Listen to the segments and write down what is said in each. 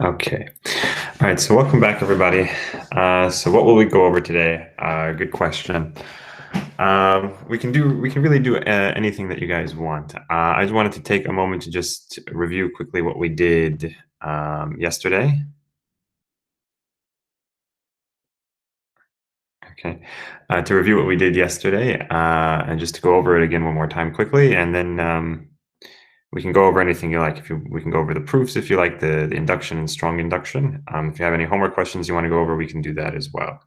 Okay. All right. So welcome back, everybody. So what will we go over today? Good question. We can really do anything that you guys want. I just wanted to take a moment to just review quickly what we did yesterday. Okay. To review what we did yesterday, and just to go over it again one more time quickly, and then we can go over anything you like. We can go over the proofs if you like, the induction and strong induction. If you have any homework questions you want to go over, we can do that as well.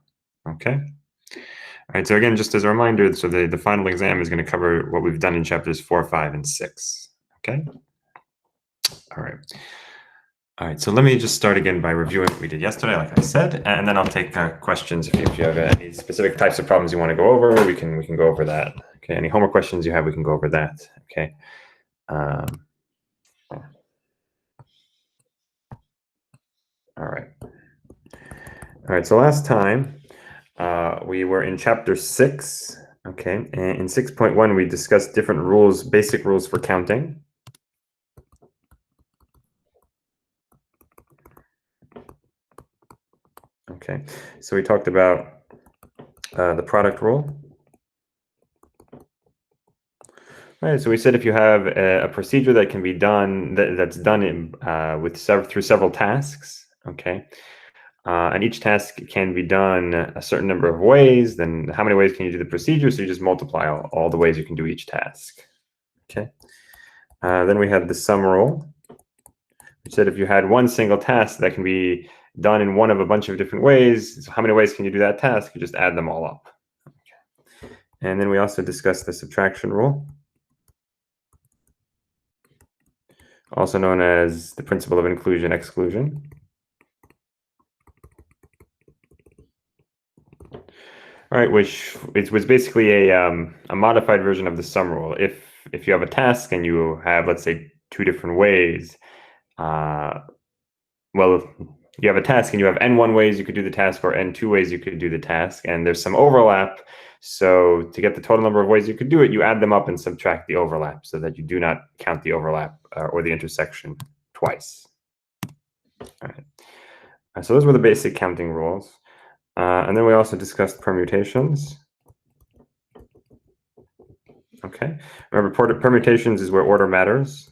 Okay. All right. So again, just as a reminder, so the final exam is going to cover what we've done in chapters 4, 5, and 6. Okay. All right. All right. So let me just start again by reviewing what we did yesterday, like I said, and then I'll take questions if you have any specific types of problems you want to go over. We can go over that. Okay. Any homework questions you have, we can go over that. Okay. Um, all right. All right. So last time we were in chapter 6. Okay. And in 6.1, we discussed different rules, basic rules for counting. Okay. So we talked about the product rule. All right, so we said if you have a procedure that can be done that's done through several tasks, okay, and each task can be done a certain number of ways, then how many ways can you do the procedure? So you just multiply all the ways you can do each task. Okay. Then we have the sum rule, which said if you had one single task that can be done in one of a bunch of different ways, so how many ways can you do that task? You just add them all up. Okay. And then we also discussed the subtraction rule, also known as the principle of inclusion-exclusion. All right, which was basically a modified version of the sum rule. If you have a task and you have, let's say, two different ways, well, you have a task and you have n1 ways you could do the task or n2 ways you could do the task, and there's some overlap. So to get the total number of ways you could do it, you add them up and subtract the overlap so that you do not count the overlap or the intersection twice. All right. So those were the basic counting rules. And then we also discussed permutations. Okay. Remember, permutations is where order matters.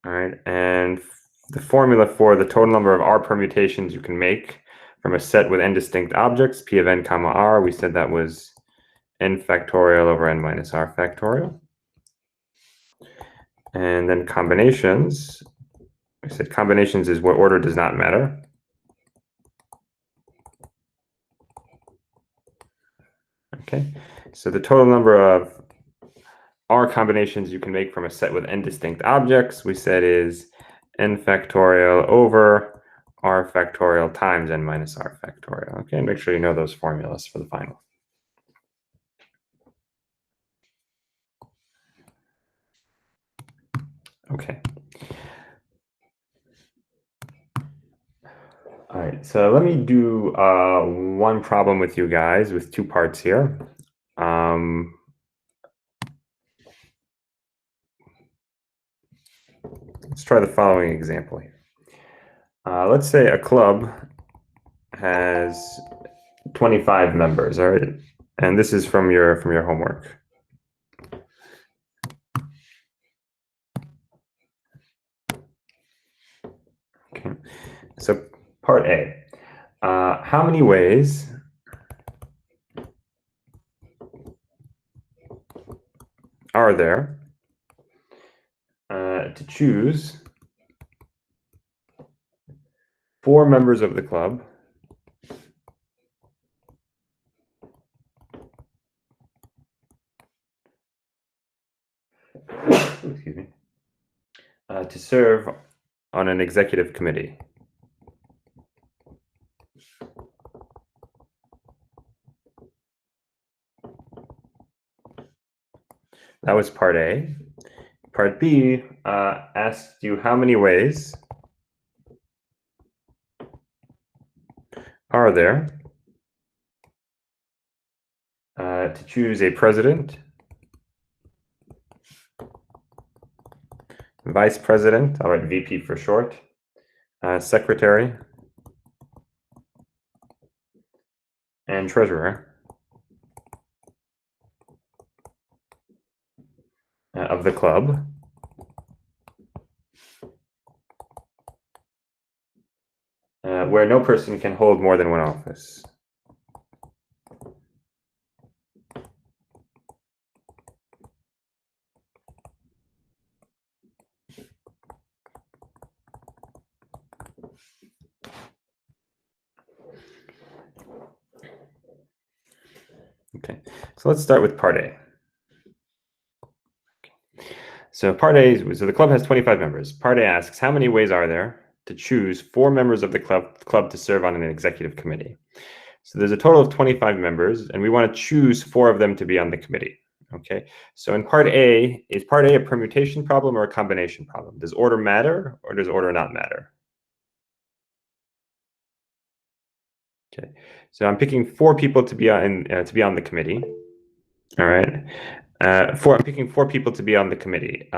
All right. And the formula for the total number of R permutations you can make from a set with n distinct objects, P of n comma R, we said that was n factorial over n minus R factorial. And then combinations, we said combinations is where order does not matter. Okay. So the total number of R combinations you can make from a set with n distinct objects, we said is n factorial over R factorial times n minus R factorial. Okay, make sure you know those formulas for the final. Okay. All right, so let me do one problem with you guys with two parts here. Let's try the following example here. Let's say a club has 25 members, all right? And this is from your homework. Okay, so part A. How many ways are there to choose 4 members of the club excuse me, to serve on an executive committee? That was part A. Part B asked you how many ways are there to choose a president vice president, I'll write VP for short, secretary, and treasurer of the club where no person can hold more than one office. Okay, so let's start with part A. So part A, so the club has 25 members. Part A asks, how many ways are there to choose 4 members of the club to serve on an executive committee? So there's a total of 25 members, and we want to choose 4 of them to be on the committee. Okay, so in part A, is part A a permutation problem or a combination problem? Does order matter or does order not matter? Okay, so I'm picking 4 people to be on the committee. All right, I'm picking 4 people to be on the committee.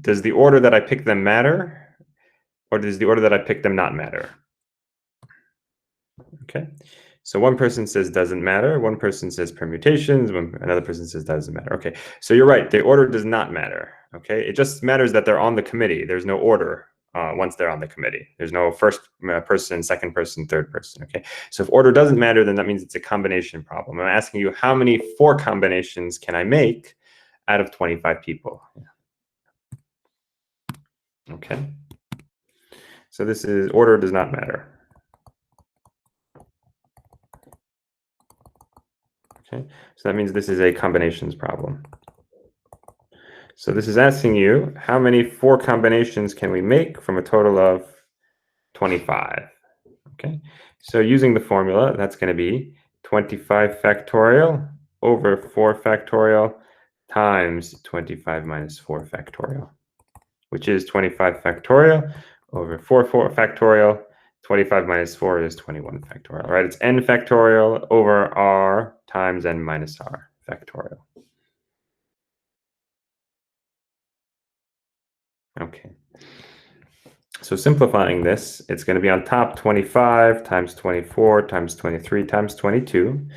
Does the order that I pick them matter, or does the order that I pick them not matter? Okay, so one person says doesn't matter, one person says permutations, another person says doesn't matter. Okay, so you're right, the order does not matter. Okay, it just matters that they're on the committee. There's no order once they're on the committee. There's no first person, second person, third person. Okay, so if order doesn't matter, then that means it's a combination problem. I'm asking you, how many 4 combinations can I make out of 25 people? Okay, so this is order does not matter. Okay, so that means this is a combinations problem. So this is asking you, how many 4 combinations can we make from a total of 25? Okay, so using the formula, that's going to be 25 factorial over 4 factorial times 25 minus 4 factorial, which is 25 factorial over 4 factorial. 25 minus 4 is 21 factorial, right? It's n factorial over r times n minus r factorial. Okay. So simplifying this, it's going to be on top 25 times 24 times 23 times 22.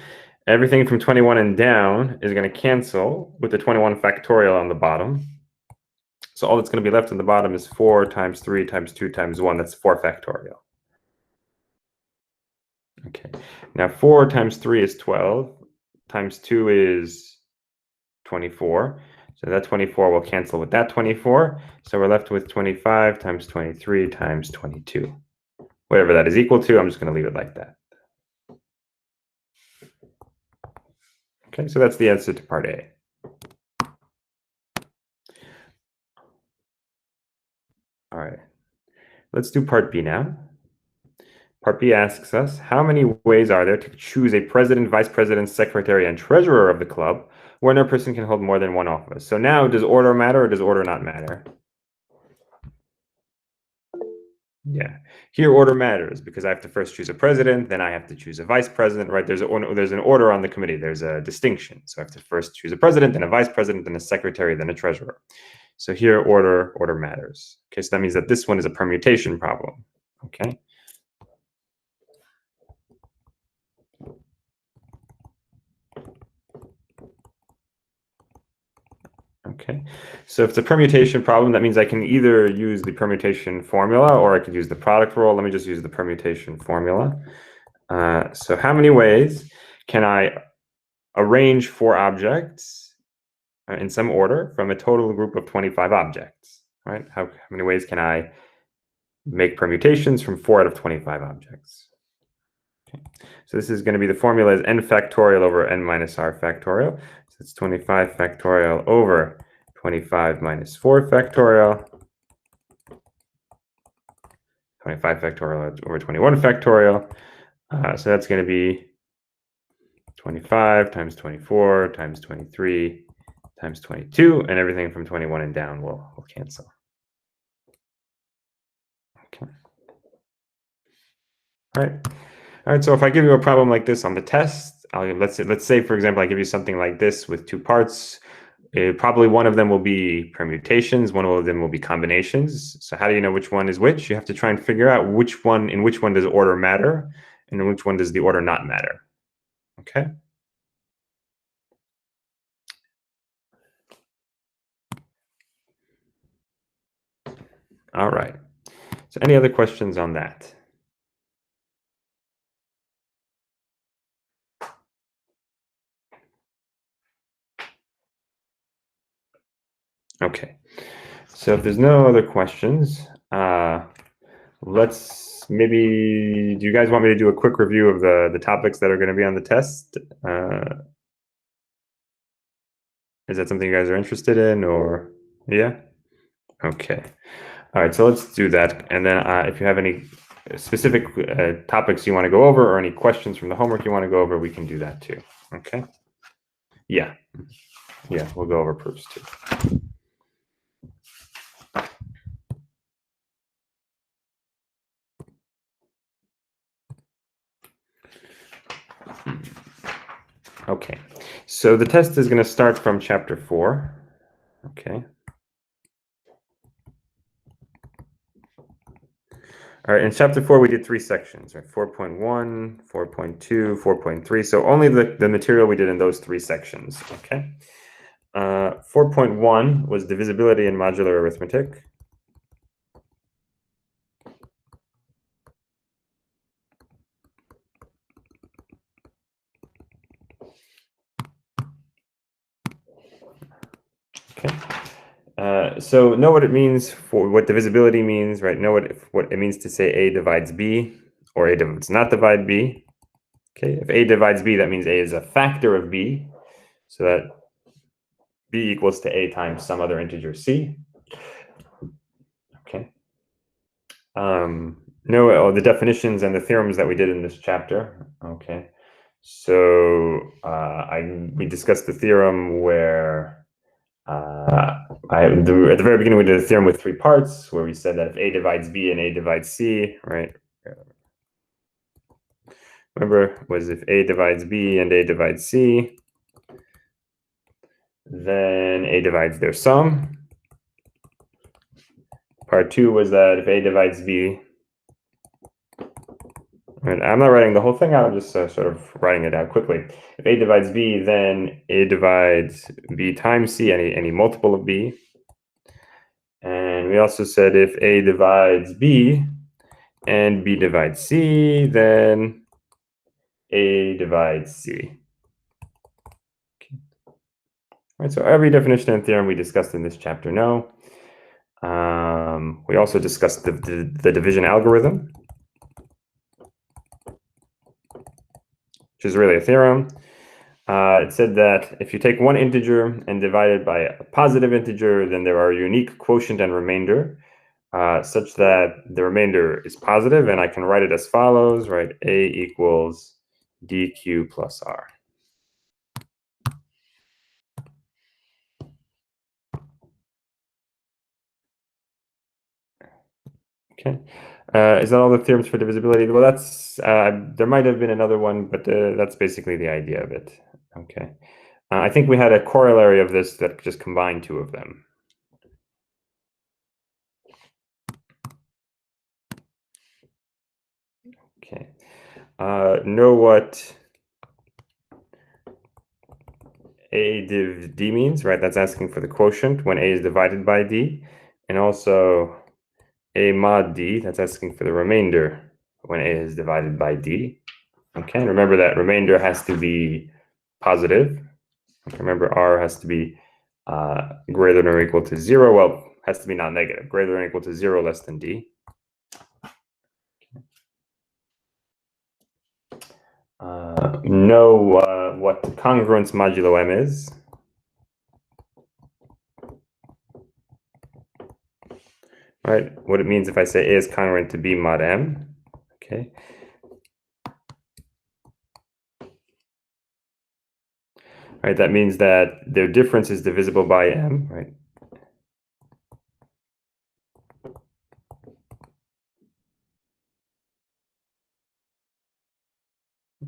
Everything from 21 and down is going to cancel with the 21 factorial on the bottom. So all that's going to be left on the bottom is 4 times 3 times 2 times 1. That's 4 factorial. Okay. Now 4 times 3 is 12. Times 2 is 24. So that 24 will cancel with that 24. So we're left with 25 times 23 times 22. Whatever that is equal to, I'm just going to leave it like that. Okay, so that's the answer to part A. All right, let's do part B now. Part B asks us, how many ways are there to choose a president, vice president, secretary, and treasurer of the club where no person can hold more than one office? So now, does order matter or does order not matter? Yeah, here order matters because I have to first choose a president, then I have to choose a vice president, right? There's an order on the committee. There's a distinction. So I have to first choose a president, then a vice president, then a secretary, then a treasurer. So here order matters. Okay, so that means that this one is a permutation problem. Okay. Okay, so if it's a permutation problem, that means I can either use the permutation formula or I could use the product rule. Let me just use the permutation formula. So how many ways can I arrange 4 objects in some order from a total group of 25 objects, right? How many ways can I make permutations from 4 out of 25 objects? Okay. So this is going to be, the formula is n factorial over n minus r factorial. So it's 25 factorial over 25 minus 4 factorial. 25 factorial over 21 factorial. So that's going to be 25 times 24 times 23 times 22, and everything from 21 and down will cancel. Okay. All right. So if I give you a problem like this on the test, let's say for example I give you something like this with 2 parts. Probably one of them will be permutations, one of them will be combinations. So how do you know which one is which? You have to try and figure out in which one does order matter, and in which one does the order not matter. Okay. All right. So any other questions on that? Okay. So if there's no other questions, let's maybe, do you guys want me to do a quick review of the topics that are going to be on the test? Is that something you guys are interested in, or yeah? Okay. All right, so let's do that. And then if you have any specific topics you want to go over or any questions from the homework you want to go over, we can do that too. Okay? Yeah. Yeah, we'll go over proofs too. Okay, so the test is going to start from chapter 4. Okay. All right, in chapter 4, we did 3 sections, right? 4.1, 4.2, 4.3. So only the material we did in those 3 sections, okay? 4.1 was divisibility in modular arithmetic. Okay. So know what it means for what divisibility means, right? Know what it means to say A divides B, or A does not divide B. Okay, if A divides B, that means A is a factor of B, so that B equals to A times some other integer C. Okay. Know the definitions and the theorems that we did in this chapter. Okay. So we discussed the theorem where at the very beginning we did a theorem with 3 parts where we said that if A divides B and A divides C, right? Remember, was if A divides B and A divides C, then A divides their sum. Part 2 was that if A divides B, and I'm not writing the whole thing out, I'm just sort of writing it out quickly. If A divides B, then A divides B times C, any multiple of B. And we also said if A divides B and B divides C, then A divides C. Okay. All right, so every definition and theorem we discussed in this chapter know. We also discussed the division algorithm, which is really a theorem. It said that if you take one integer and divide it by a positive integer, then there are unique quotient and remainder, such that the remainder is positive, and I can write it as follows, right? A equals dq plus r. Okay. Is that all the theorems for divisibility? Well, that's there might have been another one, but that's basically the idea of it. Okay. I think we had a corollary of this that just combined 2 of them. Okay. Know what A div D means, right? That's asking for the quotient when A is divided by D. And also A mod D, that's asking for the remainder when A is divided by D. Okay, and remember that remainder has to be positive. Remember, R has to be greater than or equal to 0. Well, has to be non-negative, greater than or equal to 0, less than D. Know what congruence modulo M is. Right, what it means if I say A is congruent to B mod M. Okay. Right, that means that their difference is divisible by M, right?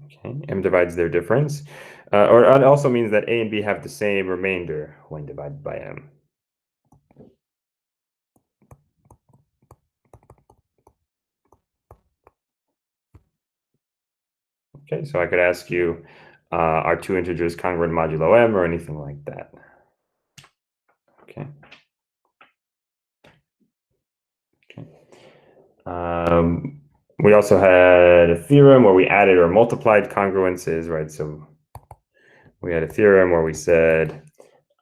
Okay, M divides their difference. Or it also means that A and B have the same remainder when divided by M. Okay, so I could ask you, are two integers congruent modulo M or anything like that? Okay. We also had a theorem where we added or multiplied congruences, right? So we had a theorem where we said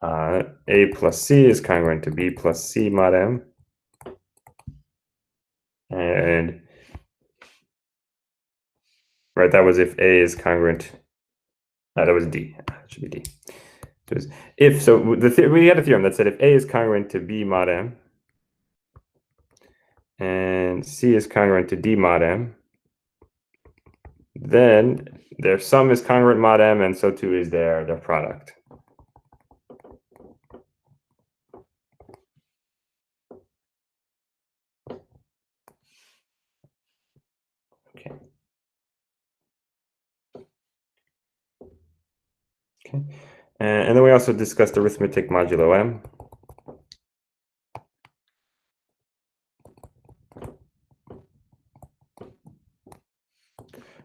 A plus C is congruent to B plus C mod M. And right, that was if A is congruent. That was D. That should be D. So if so, we had a theorem that said if A is congruent to B mod M and C is congruent to D mod M, then their sum is congruent mod M, and so too is their product. Okay. Okay. And then we also discussed arithmetic modulo M.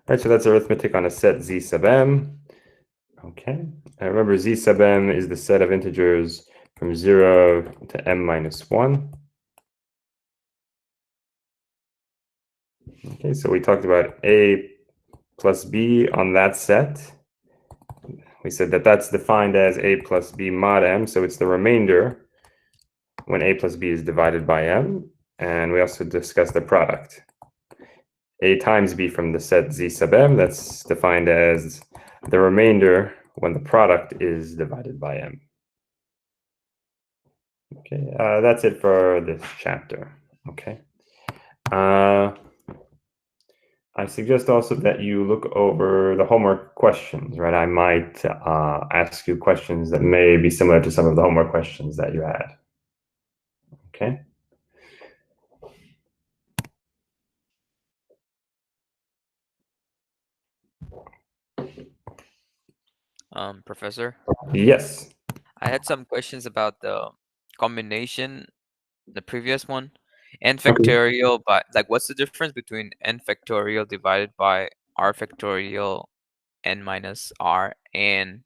Right, so that's arithmetic on a set Z sub M. Okay. Remember, Z sub M is the set of integers from 0 to M minus 1. Okay, so we talked about A plus B on that set. We said that that's defined as A plus B mod M, so it's the remainder when A plus B is divided by M. And we also discussed the product. A times B from the set Z sub M, that's defined as the remainder when the product is divided by M. Okay, that's it for this chapter. Okay. I suggest also that you look over the homework questions, right? I might ask you questions that may be similar to some of the homework questions that you had. Okay. Professor, Yes. I had some questions about the combination, the previous one. N factorial, but like what's the difference between n factorial divided by r factorial n minus r and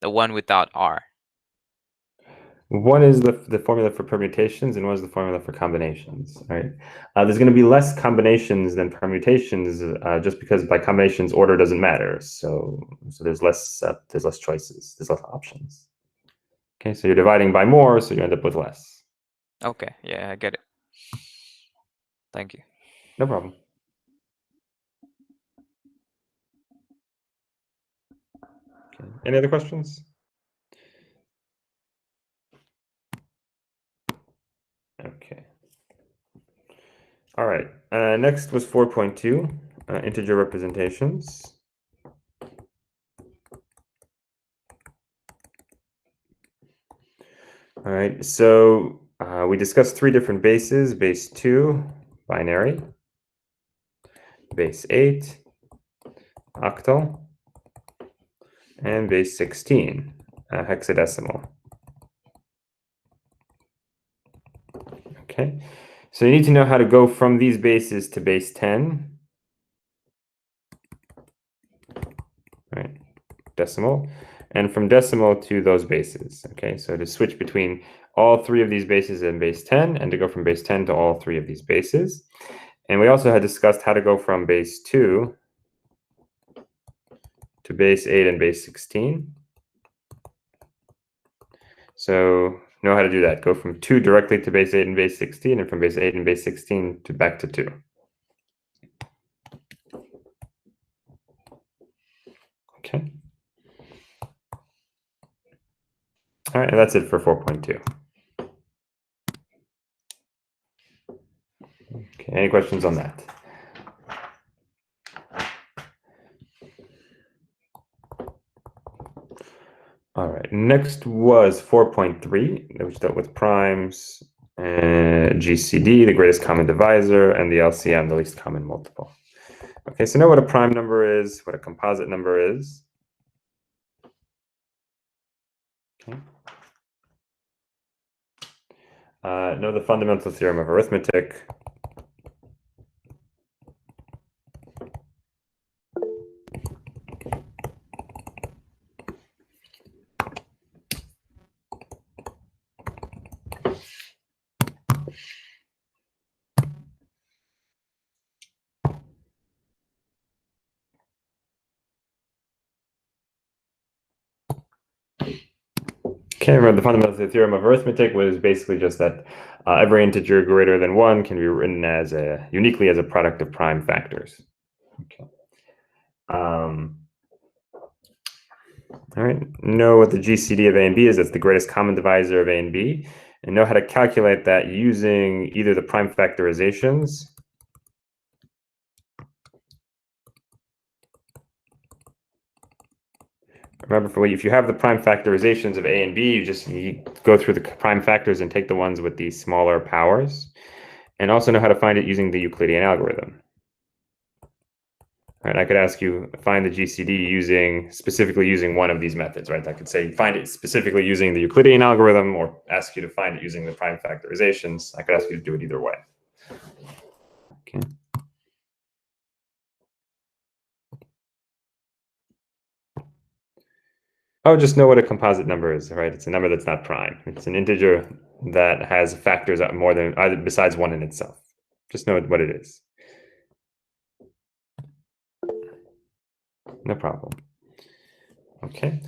the one without r? One is the formula for permutations and one is the formula for combinations, right? There's going to be less combinations than permutations just because by combinations order doesn't matter. So there's less choices, there's less options. Okay, so you're dividing by more, so you end up with less. Okay, yeah, I get it. Thank you. No problem. Okay. Any other questions? Okay. All right. Next was 4.2, integer representations. All right. So we discussed three different bases: base 2, binary; base 8, octal; and base 16, hexadecimal. Okay. So you need to know how to go from these bases to base 10. Right. Decimal. And from decimal to those bases. Okay. So to switch between all three of these bases and base 10, and to go from base 10 to all three of these bases. And we also had discussed how to go from base 2 to base 8 and base 16. So know how to do that. Go from 2 directly to base 8 and base 16, and from base 8 and base 16 to back to 2. Okay. All right, and that's it for 4.2. Okay, any questions on that? All right, next was 4.3, which dealt with primes, GCD, the greatest common divisor, and the LCM, the least common multiple. Okay, so know what a prime number is, what a composite number is. Okay. Know the fundamental theorem of arithmetic. Okay, remember the fundamental theorem of arithmetic was basically just that every integer greater than 1 can be written as uniquely as a product of prime factors. Okay. All right, know what the GCD of A and B is. That's the greatest common divisor of A and B. And know how to calculate that using either the prime factorizations remember, if you have the prime factorizations of A and B, you go through the prime factors and take the ones with the smaller powers. And also know how to find it using the Euclidean algorithm. Right, I could ask you find the GCD specifically using one of these methods, right? I could say find it specifically using the Euclidean algorithm, or ask you to find it using the prime factorizations. I could ask you to do it either way. Okay. Oh, just know what a composite number is, right? It's a number that's not prime. It's an integer that has factors more than besides one in itself. Just know what it is. No problem. Okay.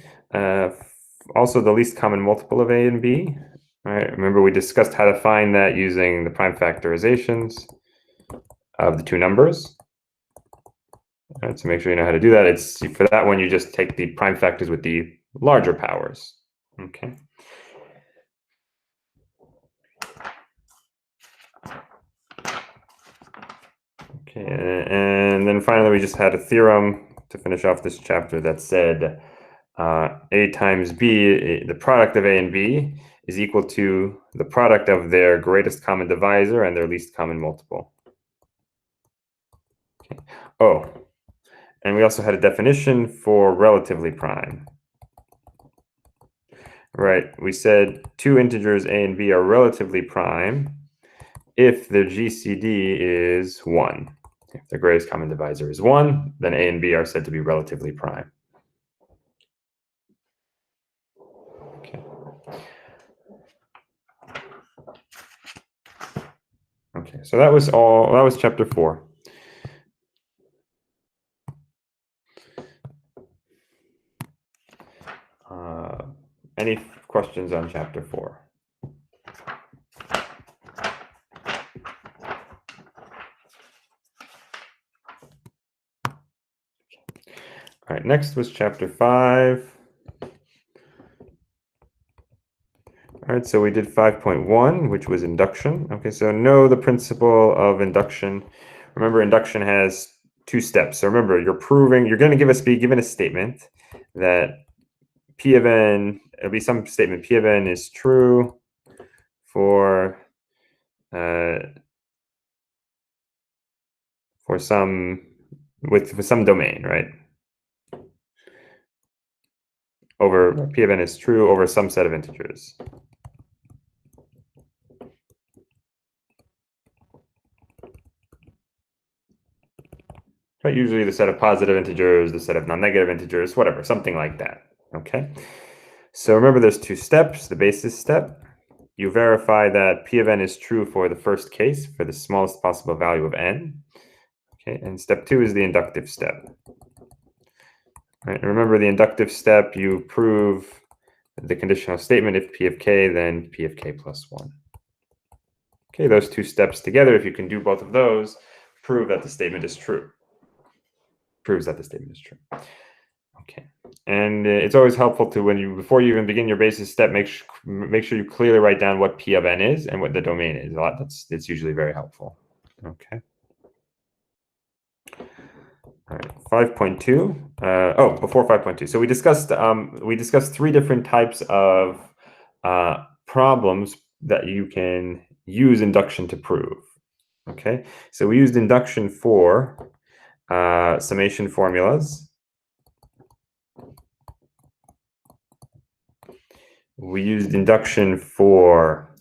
Also, the least common multiple of A and B. All right. Remember, we discussed how to find that using the prime factorizations of the two numbers. All right, so make sure you know how to do that. For that one, you just take the prime factors with the larger powers. Okay. Okay, and then finally, we just had a theorem to finish off this chapter that said A times B, the product of A and B, is equal to the product of their greatest common divisor and their least common multiple. Okay. Oh, and we also had a definition for relatively prime. Right, we said two integers A and B are relatively prime if their GCD is 1. If the greatest common divisor is 1, then A and B are said to be relatively prime. Okay. Okay, so that was chapter 4. Any questions on chapter 4? All right, next was chapter 5. All right, so we did 5.1, which was induction. Okay, so know the principle of induction. Remember, induction has 2 steps. So remember, you're going to be given a statement that P of n, it'll be some statement, P of n is true for some domain, right? Over P of n is true over some set of integers. But usually the set of positive integers, the set of non-negative integers, whatever, something like that. Okay. So remember, there's 2 steps. The basis step, you verify that P of n is true for the first case, for the smallest possible value of n. Okay, and step 2 is the inductive step. Right, remember the inductive step, you prove the conditional statement. If P of k, then P of k plus 1. Okay, those 2 steps together, if you can do both of those, prove that the statement is true. Proves that the statement is true. Okay, and it's always helpful to, before you even begin your basis step, make sure you clearly write down what P of n is and what the domain is. It's usually very helpful. Okay. All right, 5.2. Before 5.2. So we discussed 3 different types of problems that you can use induction to prove. Okay, so we used induction for summation formulas. We used induction for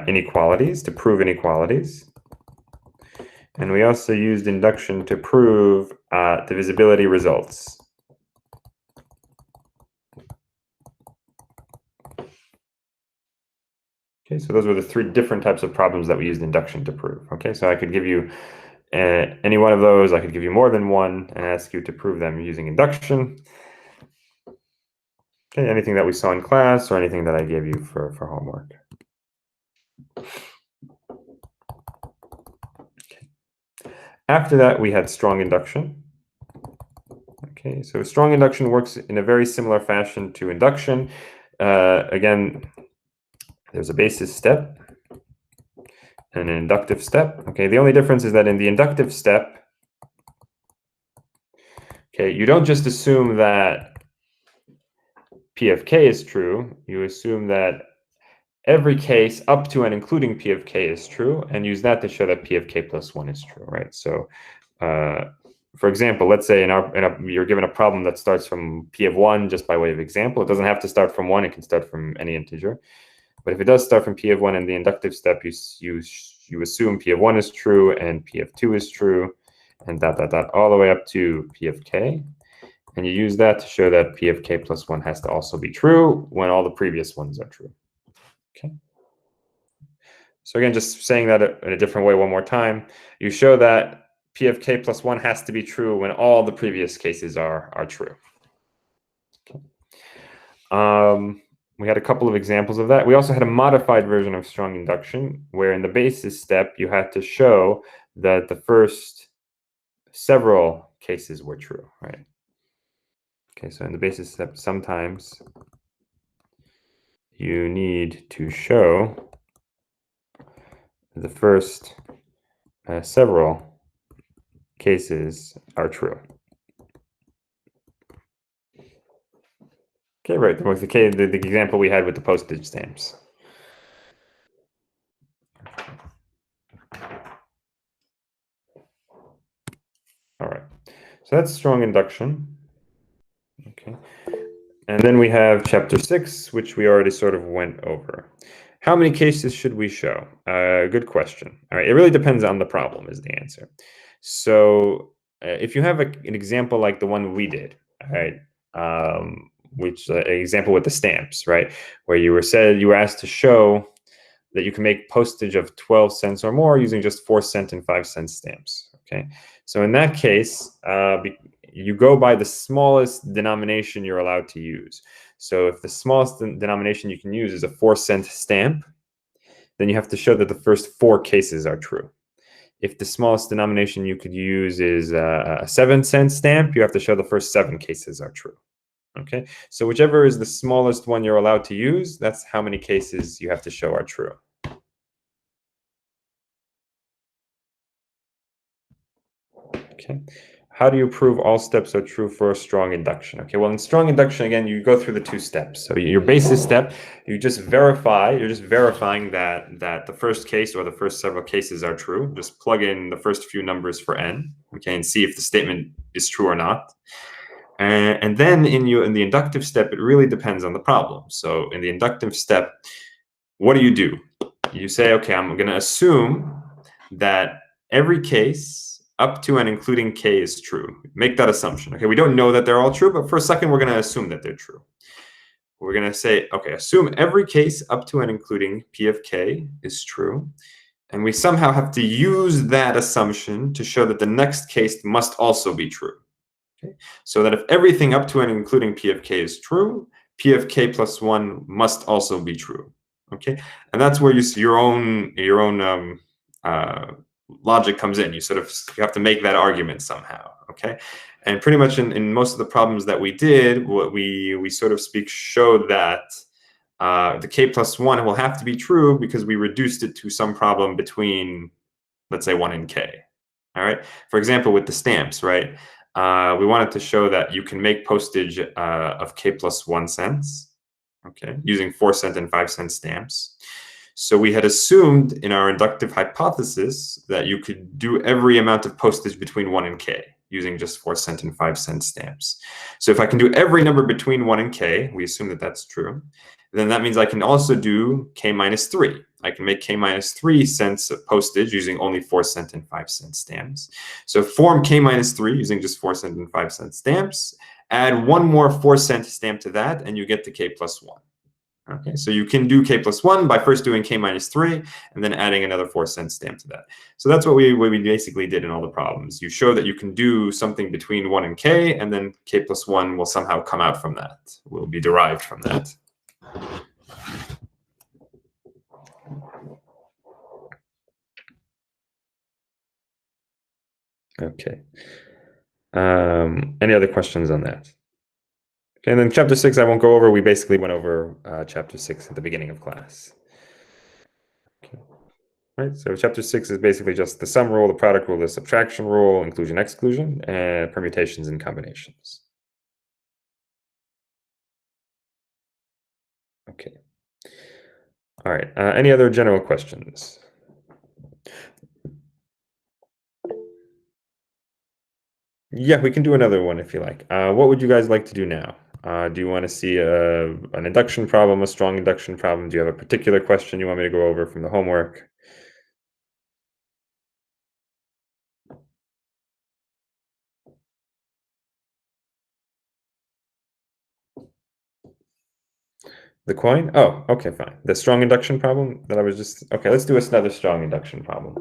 inequalities, to prove inequalities. And we also used induction to prove divisibility results. Okay, so those were the three different types of problems that we used induction to prove. Okay, so I could give you any one of those. I could give you more than one and ask you to prove them using induction. Okay, anything that we saw in class or anything that I gave you for homework. Okay. After that, we had strong induction. Okay, so strong induction works in a very similar fashion to induction. Again, there's a basis step and an inductive step. Okay, the only difference is that in the inductive step, okay, you don't just assume that P of k is true, you assume that every case up to and including P of k is true, and use that to show that P of k plus 1 is true, right? So, for example, let's say you're given a problem that starts from P of 1 just by way of example. It doesn't have to start from 1, it can start from any integer. But if it does start from P of 1 in the inductive step, you assume P of 1 is true and P of 2 is true, and all the way up to P of k. And you use that to show that P of k plus 1 has to also be true when all the previous ones are true. Okay. So again, just saying that in a different way one more time, you show that P of k plus 1 has to be true when all the previous cases are true. Okay. We had a couple of examples of that. We also had a modified version of strong induction, where in the basis step, you had to show that the first several cases were true, right? Okay, so in the basis step, sometimes you need to show the first several cases are true. Okay, right. That was the example we had with the postage stamps. All right. So that's strong induction. Okay. And then we have chapter 6, which we already sort of went over. How many cases should we show? Good question. All right. It really depends on the problem is the answer. So if you have an example like the one we did, all right, which an example with the stamps, right, where you were asked to show that you can make postage of 12 cents or more using just 4-cent and 5-cent stamps. Okay, so in that case, you go by the smallest denomination you're allowed to use. So if the smallest denomination you can use is a 4-cent stamp, then you have to show that the first 4 cases are true. If the smallest denomination you could use is a 7-cent stamp, you have to show the first 7 cases are true. Okay, so whichever is the smallest one you're allowed to use, that's how many cases you have to show are true. Okay, how do you prove all steps are true for a strong induction? Okay, well, in strong induction, again, you go through the 2 steps. So your basis step, you're just verifying that the first case or the first several cases are true. Just plug in the first few numbers for n, okay, and see if the statement is true or not. And then in the inductive step, it really depends on the problem. So in the inductive step, what do? You say, okay, I'm going to assume that every case up to and including k is true. Make that assumption. Okay, we don't know that they're all true, but for a second, we're going to assume that they're true. We're going to say, okay, assume every case up to and including P of k is true. And we somehow have to use that assumption to show that the next case must also be true. Okay? So that if everything up to and including P of k is true, P of k plus 1 must also be true. Okay, and that's where you see your own logic comes in. You have to make that argument somehow. Okay, and pretty much in most of the problems that we did, what we sort of showed that the k plus 1 will have to be true because we reduced it to some problem between, let's say, 1 and k. All right. For example, with the stamps, right? We wanted to show that you can make postage of k plus 1 cents. Okay, using 4-cent and 5-cent stamps. So we had assumed in our inductive hypothesis that you could do every amount of postage between 1 and k using just 4-cent and 5-cent stamps. So if I can do every number between 1 and k, we assume that that's true, then that means I can also do k minus 3. I can make k minus 3 cents of postage using only 4-cent and 5-cent stamps. So form k minus 3 using just 4-cent and 5-cent stamps. Add one more 4-cent stamp to that, and you get to k plus 1. Okay, so you can do k plus 1 by first doing k minus 3 and then adding another 4-cent stamp to that. So that's what we basically did in all the problems. You show that you can do something between 1 and k, and then k plus 1 will somehow come out from that, will be derived from that. Okay. Any other questions on that? Okay, and then chapter 6 I won't go over. We basically went over chapter 6 at the beginning of class. Okay. Right, so chapter 6 is basically just the sum rule, the product rule, the subtraction rule, inclusion, exclusion, and permutations and combinations. Okay. All right. Any other general questions? Yeah, we can do another one if you like. What would you guys like to do now? Do you want to see an induction problem, a strong induction problem? Do you have a particular question you want me to go over from the homework? The coin? Oh, okay, fine. The strong induction problem that I was just... Okay, let's do another strong induction problem.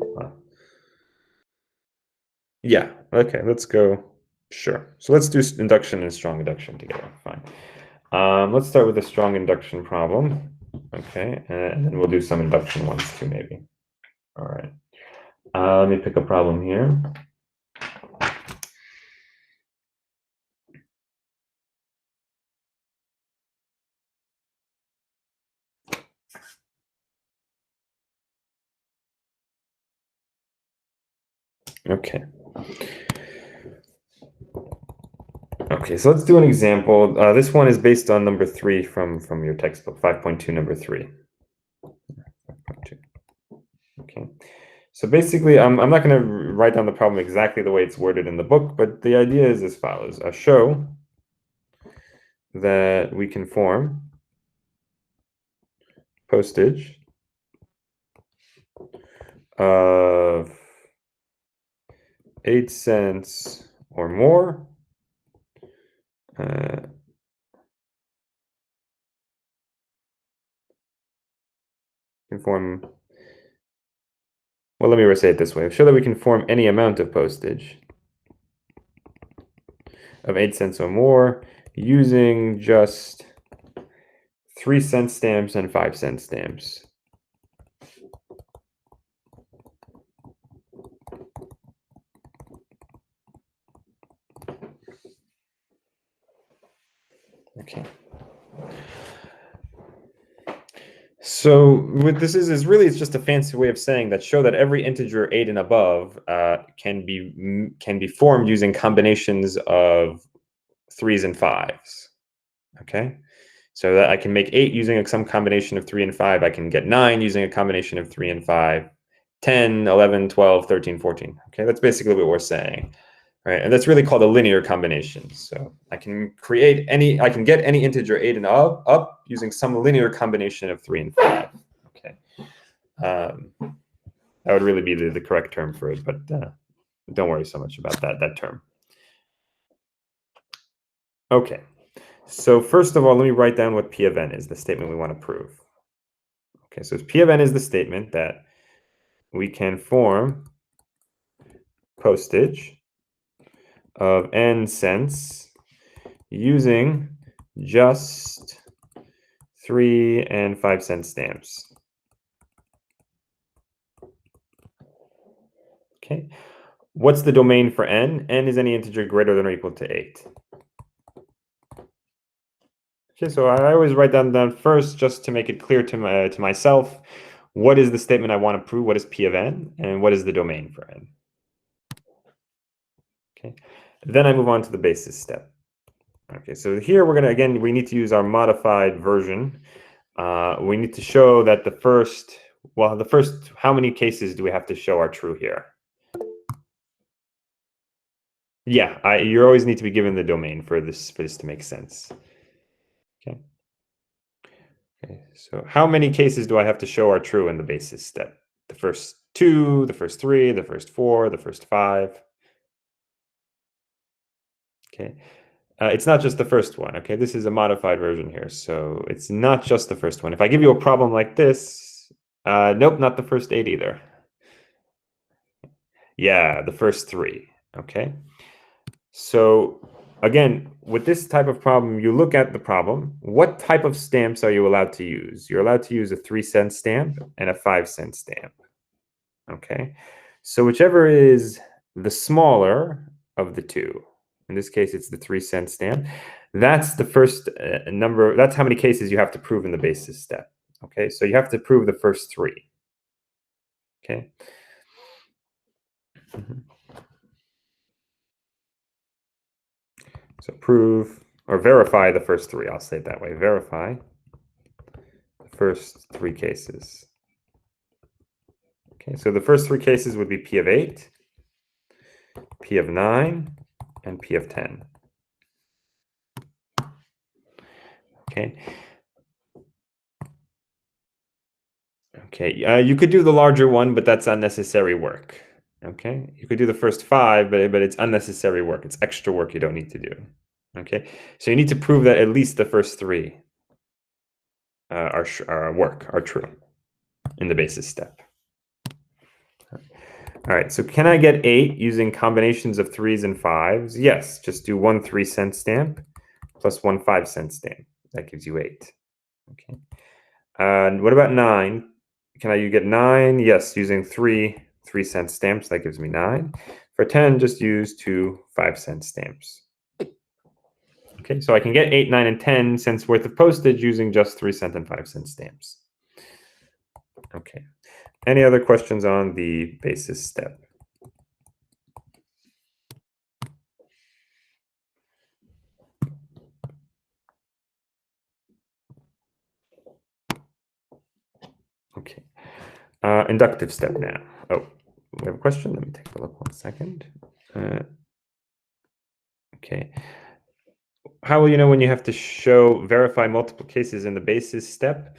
Yeah, okay, let's go. Sure. So let's do induction and strong induction together. Fine. Let's start with a strong induction problem. Okay, and then we'll do some induction ones too, maybe. All right. Let me pick a problem here. Okay. Okay, so let's do an example. This one is based on number 3 from your textbook, 5.2, number 3. 5.2. Okay. So basically, I'm not going to write down the problem exactly the way it's worded in the book, but the idea is as follows. Show that we can form postage of 8 cents or more can form, well, let me say it this way. Show that we can form any amount of postage of 8 cents or more using just 3-cent stamps and 5-cent stamps. Okay. So what this is really, it's just a fancy way of saying that show that every integer 8 and above can be formed using combinations of 3s and 5s. Okay, so that I can make 8 using some combination of 3 and 5. I can get 9 using a combination of 3 and 5, 10, 11, 12, 13, 14. Okay, that's basically what we're saying. Right, and that's really called a linear combination. So I can get any integer 8 and up using some linear combination of 3 and 5. Okay, that would really be the correct term for it, but don't worry so much about that term. Okay, so first of all, let me write down what P of n is, the statement we want to prove. Okay, so P of n is the statement that we can form postage of n cents using just 3 and 5-cent stamps. Okay, what's the domain for n? N is any integer greater than or equal to 8. Okay, so I always write down first, just to make it clear to myself, what is the statement I want to prove? What is P of n? And what is the domain for n? Okay, then I move on to the basis step. Okay, so here we're going to, we need to use our modified version. We need to show that the first, how many cases do we have to show are true here? Yeah, you always need to be given the domain for this to make sense. Okay. Okay, so how many cases do I have to show are true in the basis step? The first 2, the first 3, the first 4, the first 5. Okay. It's not just the first one, okay? This is a modified version here, so it's not just the first one. If I give you a problem like this, nope, not the first 8 either. Yeah, the first 3, okay? So again, with this type of problem, you look at the problem. What type of stamps are you allowed to use? You're allowed to use a 3-cent stamp and a 5-cent stamp, okay? So whichever is the smaller of the two, in this case, it's the 3-cent stamp. That's the first number. That's how many cases you have to prove in the basis step. Okay, so you have to prove the first 3. Okay. So prove or verify the first 3. I'll say it that way. Verify the first 3 cases. Okay, so the first 3 cases would be P of 8, P of 9, and P of 10. Okay. Okay, you could do the larger one, but that's unnecessary work. Okay, you could do the first 5, but it's unnecessary work. It's extra work you don't need to do. Okay, so you need to prove that at least the first 3 are true in the basis step. All right, so can I get 8 using combinations of 3s and 5s? Yes, just do 1 3-cent stamp plus 1 5-cent stamp. That gives you 8. Okay. And what about 9? Can you get 9? Yes, using 3 3-cent stamps. That gives me 9. For 10, just use 2 5-cent stamps. Okay, so I can get 8, 9, and 10 cents worth of postage using just 3-cent and 5-cent stamps. Okay. Any other questions on the basis step? Okay. Inductive step now. Oh, we have a question. Let me take a look 1 second. Okay. How will you know when you have to verify multiple cases in the basis step?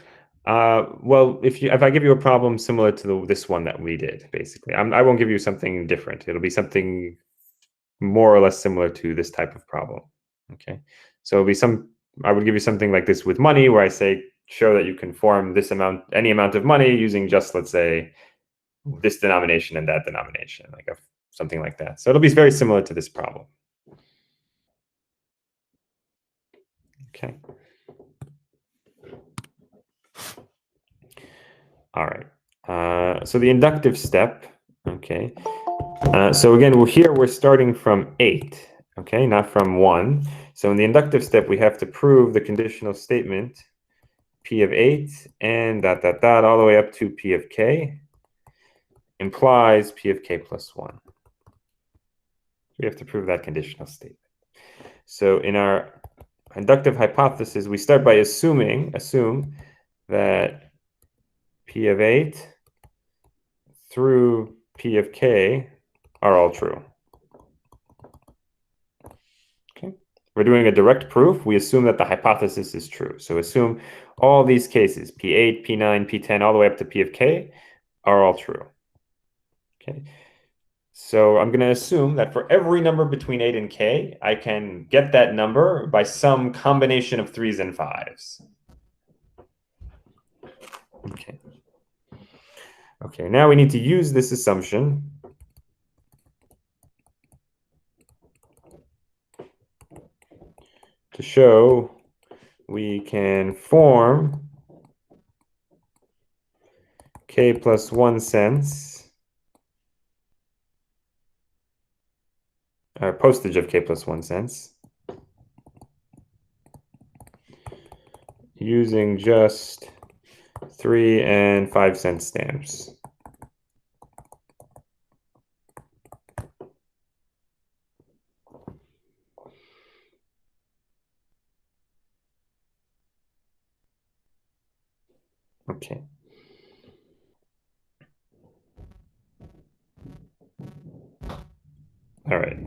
Well, if I give you a problem similar to this one that we did, basically, I won't give you something different. It'll be something more or less similar to this type of problem. Okay, so I would give you something like this with money, where I say show that you can form this amount, any amount of money, using just, let's say, this denomination and that denomination, something like that. So it'll be very similar to this problem. Okay. All right. So the inductive step. Okay. So again, we're starting from 8. Okay, not from 1. So in the inductive step, we have to prove the conditional statement P of 8 and dot dot dot all the way up to P of k implies P of k plus 1. We have to prove that conditional statement. So in our inductive hypothesis, we start by assume that P of 8 through P of k are all true. Okay, we're doing a direct proof. We assume that the hypothesis is true. So assume all these cases, P8, P9, P10, all the way up to P of k, are all true. Okay, so I'm going to assume that for every number between 8 and k, I can get that number by some combination of 3s and 5s. Okay. Okay, now we need to use this assumption to show we can form k plus 1 cents, or postage of k plus 1 cents, using just 3 and 5 cent stamps. Okay. All right.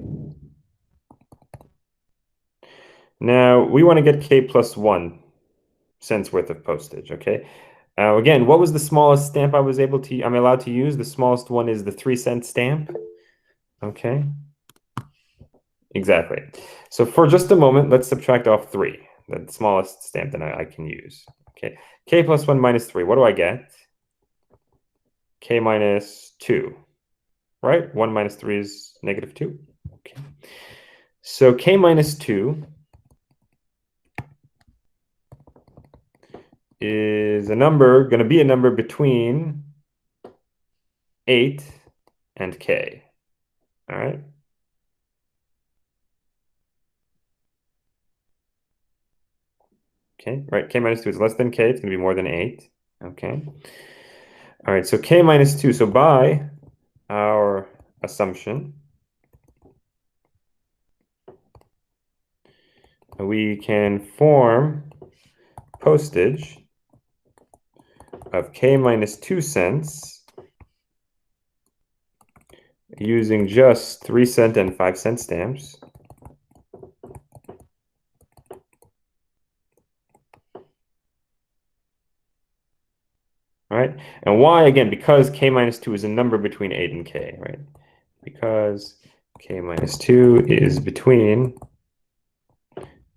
Now we want to get k plus 1 cents worth of postage, okay? Again, what was the smallest stamp I'm allowed to use? The smallest one is the 3-cent stamp, okay? Exactly. So for just a moment, let's subtract off 3, the smallest stamp that I can use, okay? K plus 1 minus 3, what do I get? K minus 2, right? 1 minus 3 is negative 2, okay? So K minus 2 is going to be a number between 8 and K, all right? Okay, right, K minus 2 is less than K, it's going to be more than 8, okay? All right, so K minus 2, so by our assumption, we can form postage of K minus 2 cents using just 3-cent and 5-cent stamps. All right, and why? Again, because K minus 2 is a number between 8 and K, right? Because K minus 2 is between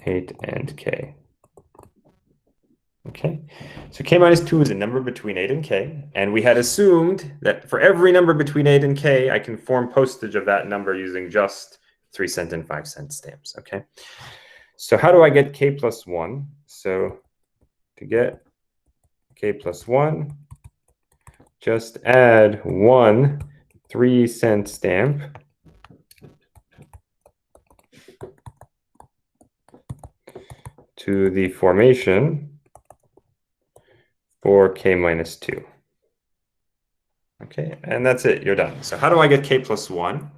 8 and K. Okay, so K minus 2 is a number between 8 and K, and we had assumed that for every number between 8 and K, I can form postage of that number using just 3-cent and 5-cent stamps, okay? So how do I get K plus 1? So to get K plus 1, just add 1 3-cent stamp to the formation for K minus 2. Okay, and that's it, you're done. So how do I get K plus 1?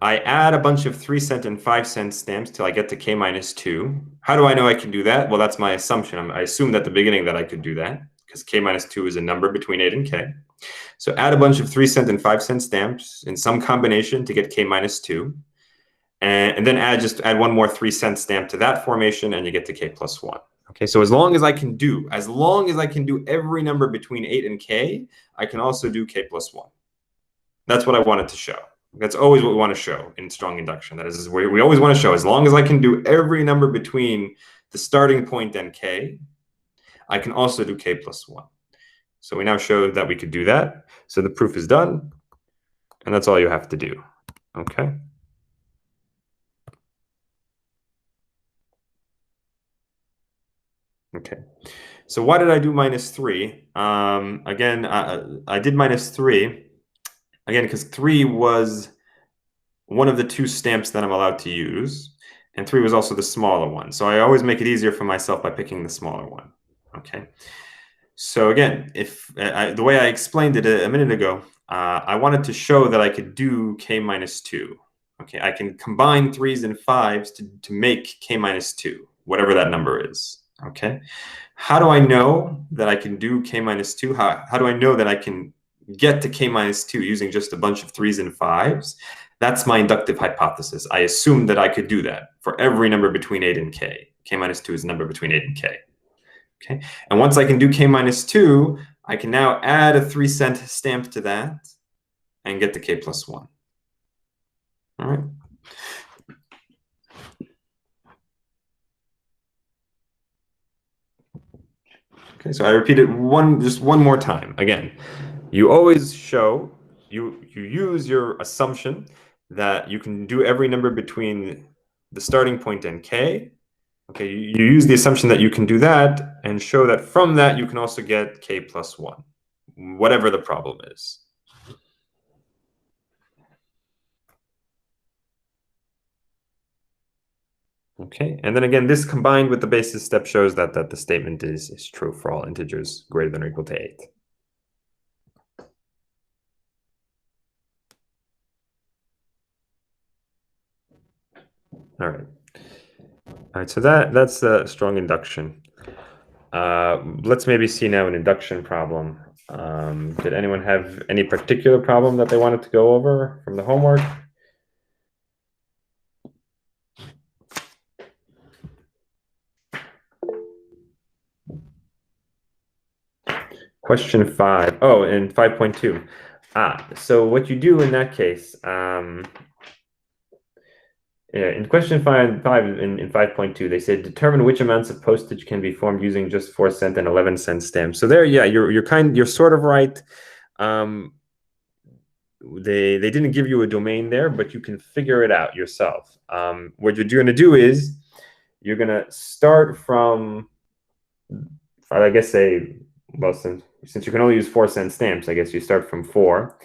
I add a bunch of 3-cent and 5-cent stamps till I get to K minus 2. How do I know I can do that? Well, that's my assumption. I assumed at the beginning that I could do that because K minus 2 is a number between 8 and K. So add a bunch of 3-cent and 5-cent stamps in some combination to get K minus 2. And then just add one more 3-cent stamp to that formation and you get to K plus 1. Okay, so as long as I can do every number between 8 and K, I can also do K plus 1. That's what I wanted to show. That's always what we want to show in strong induction. That is where we always want to show, as long as I can do every number between the starting point and K, I can also do K plus 1. So we now showed that we could do that. So the proof is done, and that's all you have to do, okay? Okay, so why did I do minus 3? Again, I did minus 3, again, because 3 was one of the 2 stamps that I'm allowed to use, and 3 was also the smaller one. So I always make it easier for myself by picking the smaller one, okay? So again, if the way I explained it a minute ago, I wanted to show that I could do K minus 2. Okay, I can combine 3s and 5s to make K minus 2, whatever that number is, okay? How do I know that I can do K minus 2? How do I know that I can get to K minus 2 using just a bunch of 3s and 5s? That's my inductive hypothesis. I assumed that I could do that for every number between 8 and K. K minus 2 is a number between 8 and K. Okay, and once I can do K minus 2, I can now add a 3-cent stamp to that and get to K plus 1. All right. Okay, so I repeat it just one more time. Again, you always show, you use your assumption that you can do every number between the starting point and K. Okay, you use the assumption that you can do that and show that from that you can also get K plus 1, whatever the problem is. Okay, and then again, this combined with the basis step shows that the statement is true for all integers greater than or equal to 8. All right, so that's a strong induction. Let's maybe see now an induction problem. Did anyone have any particular problem that they wanted to go over from the homework? Question 5. Oh, and 5.2. So what you do in that case, in question 5 in 5.2, they said determine which amounts of postage can be formed using just 4-cent and 11-cent stamps. So there, yeah, you're sort of right. They didn't give you a domain there, but you can figure it out yourself. What you're going to do is you're going to start from, I guess, well, since you can only use 4-cent stamps, I guess you start from 4.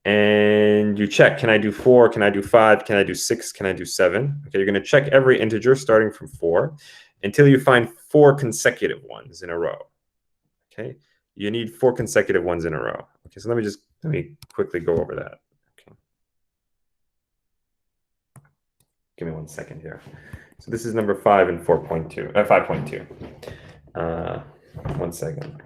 And you check, can I do 4? Can I do 5? Can I do 6? Can I do 7? Okay, you're going to check every integer starting from 4 until you find 4 consecutive ones in a row. Okay, you need 4 consecutive ones in a row. Okay, so let me quickly go over that. Okay. Give me 1 second here. So this is number 5 and 4.2, 5.2. 1 second.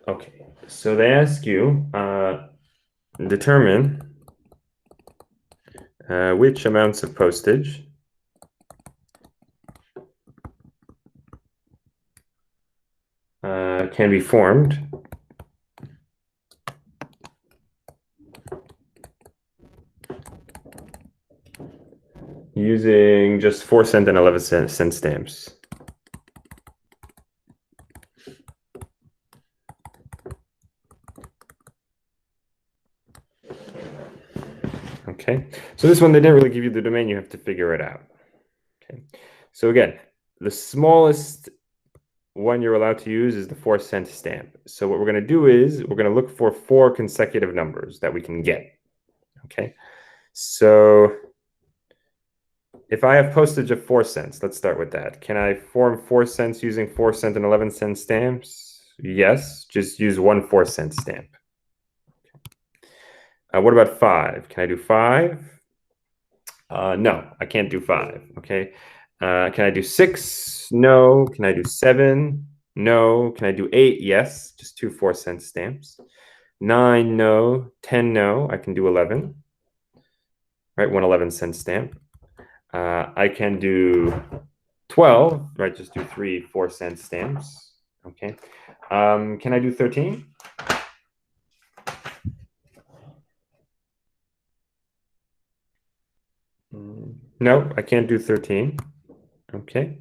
Okay. So they ask you determine which amounts of postage can be formed using just 4-cent and 11-cent stamps. Okay, so this one, they didn't really give you the domain. You have to figure it out. Okay, so again, the smallest one you're allowed to use is the 4-cent stamp. So what we're going to do is we're going to look for 4 consecutive numbers that we can get. Okay, so if I have postage of 4 cents, let's start with that. Can I form 4 cents using 4-cent and 11-cent stamps? Yes, just use one 4-cent stamp. What about 5? Can I do 5? No, I can't do 5. Okay. Can I do 6? No. Can I do 7? No. Can I do 8? Yes, just 2 4-cent stamps. 9? No. 10? No. I can do 11. Right, one 11-cent stamp. I can do 12. Right, just do 3 4-cent stamps. Okay. Can I do 13? No, I can't do 13. Okay.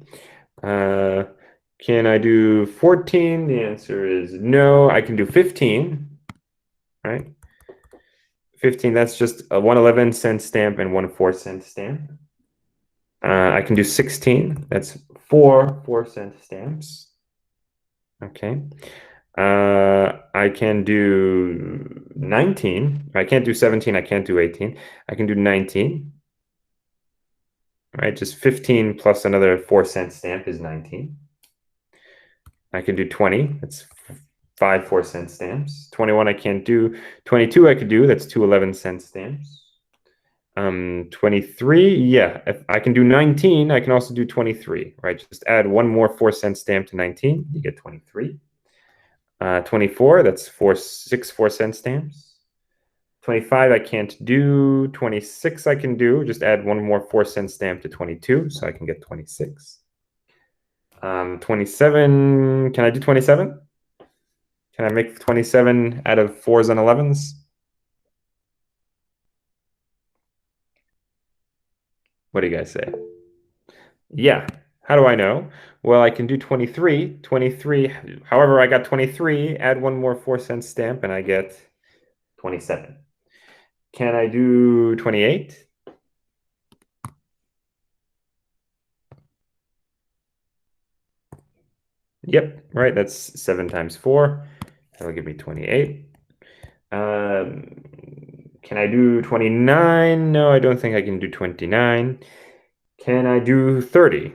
Can I do 14? The answer is no. I can do 15. Right? 15, that's just a one 11-cent stamp and one 4-cent stamp. I can do 16. That's 4 4-cent stamps. Okay. I can do 19. I can't do 17. I can't do 18. I can do 19. Right, just 15 plus another 4-cent stamp is 19. I can do 20. That's 5 4-cent stamps. 21 I can't do. 22 I could do. That's 2 11-cent stamps. 23, yeah. If I can do 19, I can also do 23. Right, just add one more 4-cent stamp to 19. You get 23. 24, that's 6 4-cent stamps. 25 I can't do. 26 I can do. Just add one more 4-cent stamp to 22, so I can get 26. 27, can I do 27? Can I make 27 out of 4s and 11s? What do you guys say? Yeah. How do I know? Well, I can do 23. 23, however, I got 23, add one more 4-cent stamp, and I get 27. Can I do 28? Yep, right, that's 7 times 4. That'll give me 28. Can I do 29? No, I don't think I can do 29. Can I do 30?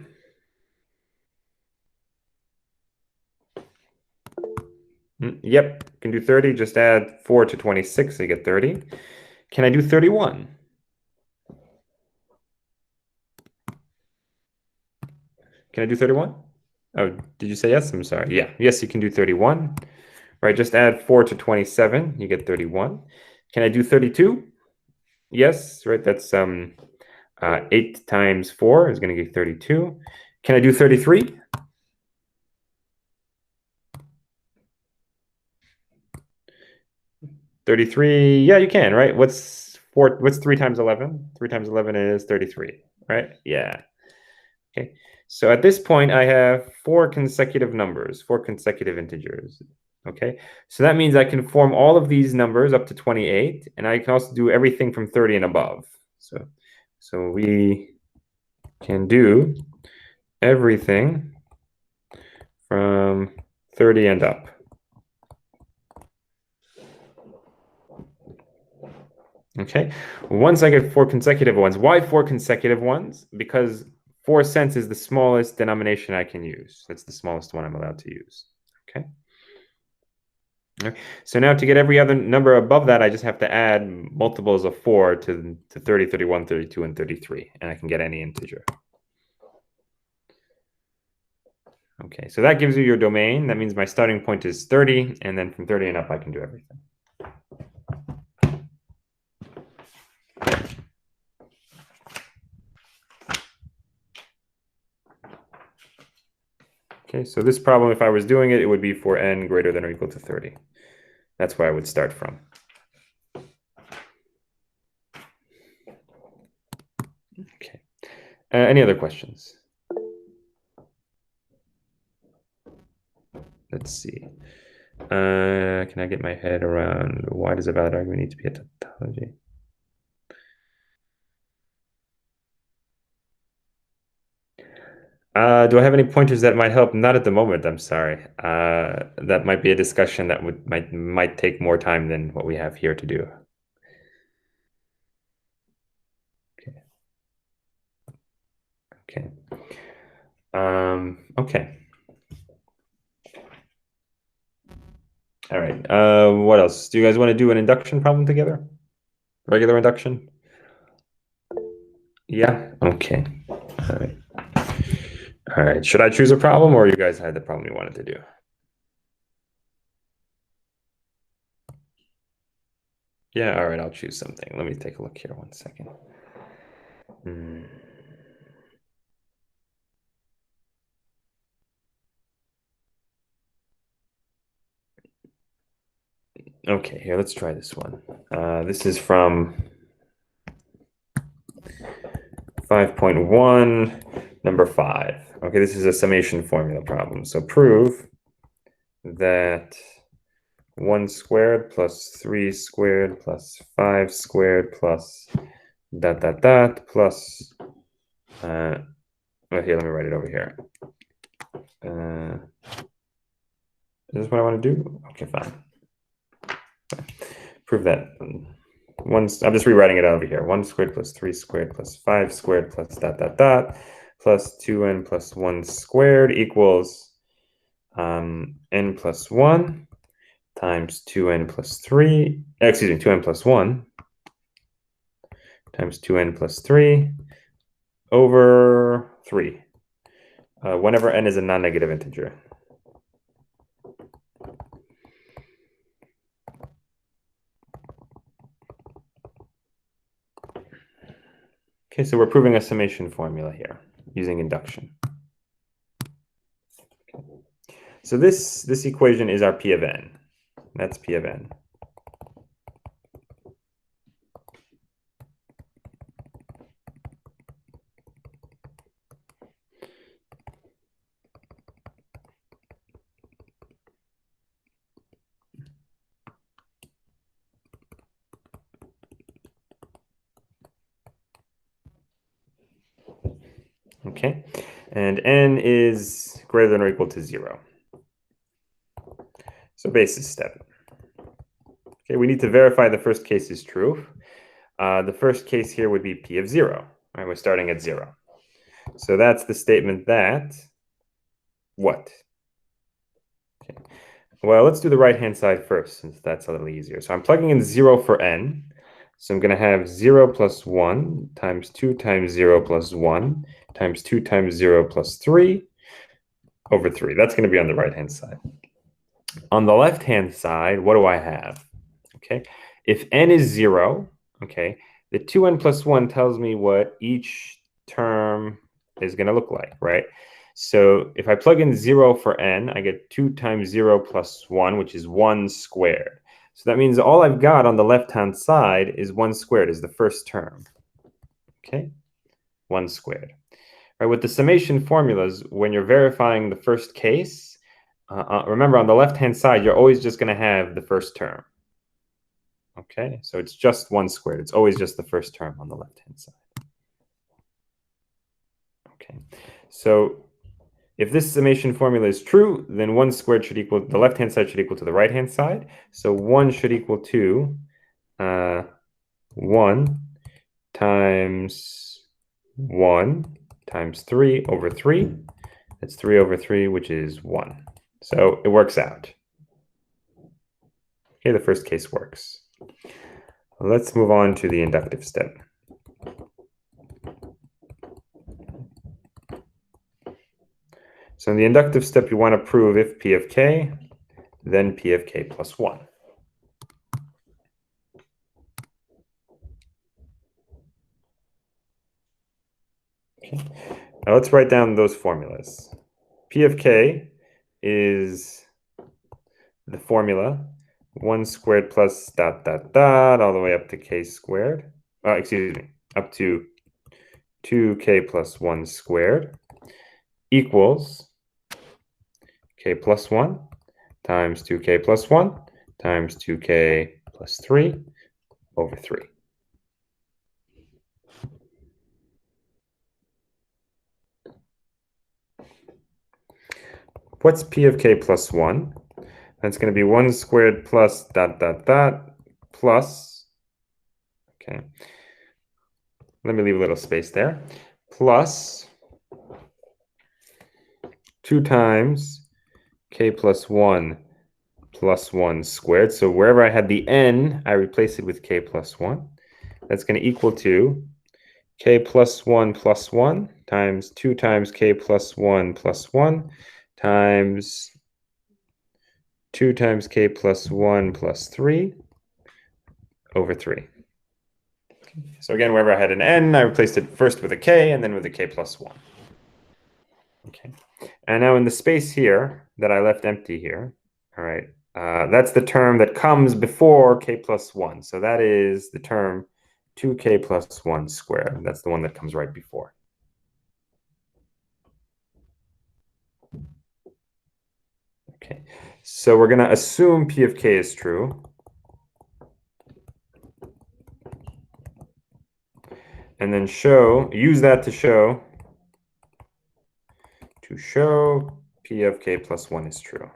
Yep, can do 30. Just add 4 to 26, so you get 30. Can I do 31? Can I do 31? Oh, did you say yes? I'm sorry. Yeah, yes, you can do 31. Right, just add 4 to 27, you get 31. Can I do 32? Yes, right, that's 8 times 4 is going to give 32. Can I do 33? Yeah, you can, right? What's 3 times 11? 3 times 11 is 33, right? Yeah. Okay. So at this point, I have 4 consecutive numbers, 4 consecutive integers. Okay. So that means I can form all of these numbers up to 28, and I can also do everything from 30 and above. So we can do everything from 30 and up. Okay. Once I get 4 consecutive ones, why 4 consecutive ones? Because 4 cents is the smallest denomination I can use. That's the smallest one I'm allowed to use. Okay. Okay. So now to get every other number above that, I just have to add multiples of 4 to 30, 31, 32, and 33, and I can get any integer. Okay, so that gives you your domain. That means my starting point is 30, and then from 30 and up, I can do everything. Okay, so this problem, if I was doing it, it would be for n greater than or equal to 30. That's where I would start from. Okay. Any other questions? Let's see. Can I get my head around why does a valid argument need to be a tautology? Do I have any pointers that might help? Not at the moment, I'm sorry. That might be a discussion that might take more time than what we have here to do. Okay. Okay. All right. What else? Do you guys want to do an induction problem together? Regular induction? Yeah. Okay. All right. All right. Should I choose a problem, or you guys had the problem you wanted to do? Yeah. All right. I'll choose something. Let me take a look here. 1 second. Okay, here, let's try this one. This is from 5.1, number 5. Okay, this is a summation formula problem. So prove that 1 squared plus 3 squared plus 5 squared plus dot dot dot plus here, let me write it over here. Is this what I want to do? Okay, fine. Prove that I'm just rewriting it over here. 1 squared plus 3 squared plus 5 squared plus dot dot dot plus 2n plus 1 squared equals n plus 1 times 2n plus 3, excuse me, 2n plus 1 times 2n plus 3 over 3, whenever n is a non-negative integer. Okay, so we're proving a summation formula here using induction. So this equation is our P of n. That's P of n. Okay, and n is greater than or equal to 0. So basis step. Okay, we need to verify the first case is true. The first case here would be P of 0. Right, we're starting at 0. So that's the statement that what? Okay. Well, let's do the right-hand side first, since that's a little easier. So I'm plugging in 0 for n. So I'm going to have 0 plus 1 times 2 times 0 plus 1 times 2 times 0 plus 3 over 3. That's going to be on the right-hand side. On the left-hand side, what do I have? Okay, if n is 0, okay, the 2n plus 1 tells me what each term is going to look like, right? So if I plug in 0 for n, I get 2 times 0 plus 1, which is 1 squared. So that means all I've got on the left-hand side is 1 squared, is the first term. Okay, 1 squared. Right, with the summation formulas, when you're verifying the first case, remember on the left-hand side, you're always just going to have the first term. Okay, so it's just 1 squared. It's always just the first term on the left-hand side. Okay, so if this summation formula is true, then 1 squared should equal, the left-hand side should equal to the right-hand side. So 1 should equal to 1 times 1 times 3 over 3. That's 3 over 3, which is 1. So it works out. Okay, the first case works. Let's move on to the inductive step. So in the inductive step, you want to prove if P of k, then P of k plus 1. Okay. Now let's write down those formulas. P of k is the formula 1 squared plus dot dot dot all the way up to k squared. Excuse me, up to 2k plus 1 squared equals k plus 1 times 2k plus 1 times 2k plus 3 over 3. What's P of k plus 1? That's going to be 1 squared plus dot dot dot plus, okay, let me leave a little space there, plus 2 times k plus 1 squared. So wherever I had the n, I replace it with k plus 1. That's going to equal to k plus 1 times 2 times k plus 1 times 2 times k plus 1 plus 3 over 3. So again, wherever I had an n, I replaced it first with a k and then with a k plus 1. Okay. And now in the space here that I left empty here, all right, that's the term that comes before k plus 1. So that is the term 2k plus 1 squared. That's the one that comes right before. Okay, so we're going to assume P of k is true. And then use that to show P of k plus 1 is true.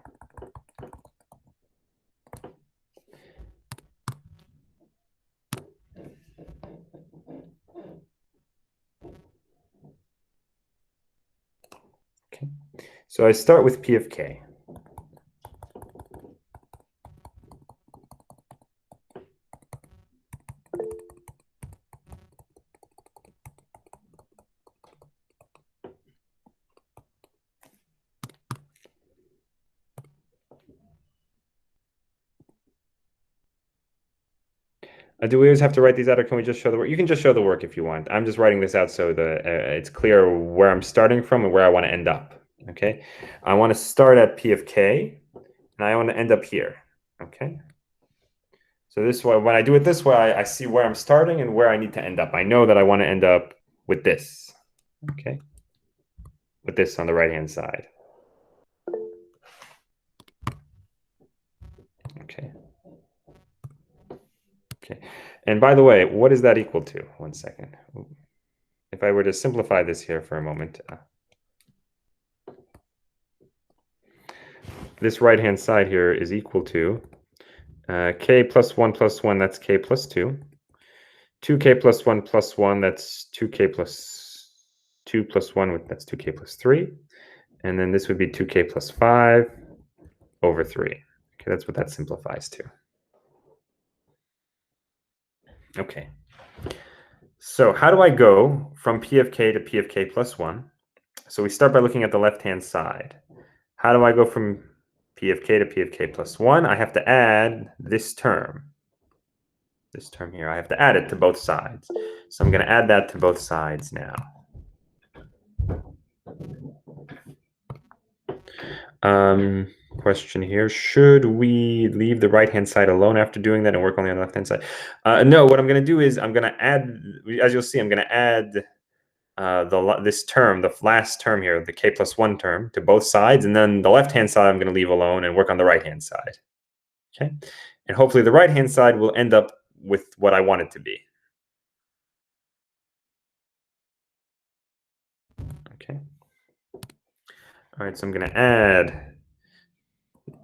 Okay, so I start with P of k. Do we always have to write these out, or can we just show the work? You can just show the work if you want. I'm just writing this out so that it's clear where I'm starting from and where I want to end up. Okay, I want to start at P of k, and I want to end up here. Okay, so this way, when I do it this way, I see where I'm starting and where I need to end up. I know that I want to end up with this. Okay, with this on the right-hand side. Okay. Okay, and by the way, what is that equal to? 1 second. If I were to simplify this here for a moment, this right-hand side here is equal to k plus 1, that's k plus 2. 2k plus 1, that's 2k plus 2 plus 1, that's 2k plus 3. And then this would be 2k plus 5 over 3. Okay, that's what that simplifies to. Okay. So how do I go from P of k to P of k plus 1? So we start by looking at the left-hand side. How do I go from P of k to P of k plus 1? I have to add this term. This term here, I have to add it to both sides. So I'm going to add that to both sides now. Question here, should we leave the right-hand side alone after doing that and work only on the left-hand side? No, what I'm going to do is I'm going to add, as you'll see, I'm going to add this term, the last term here, the k plus 1 term, to both sides, and then the left-hand side I'm going to leave alone and work on the right-hand side. Okay, and hopefully the right-hand side will end up with what I want it to be. Okay. All right, so I'm going to add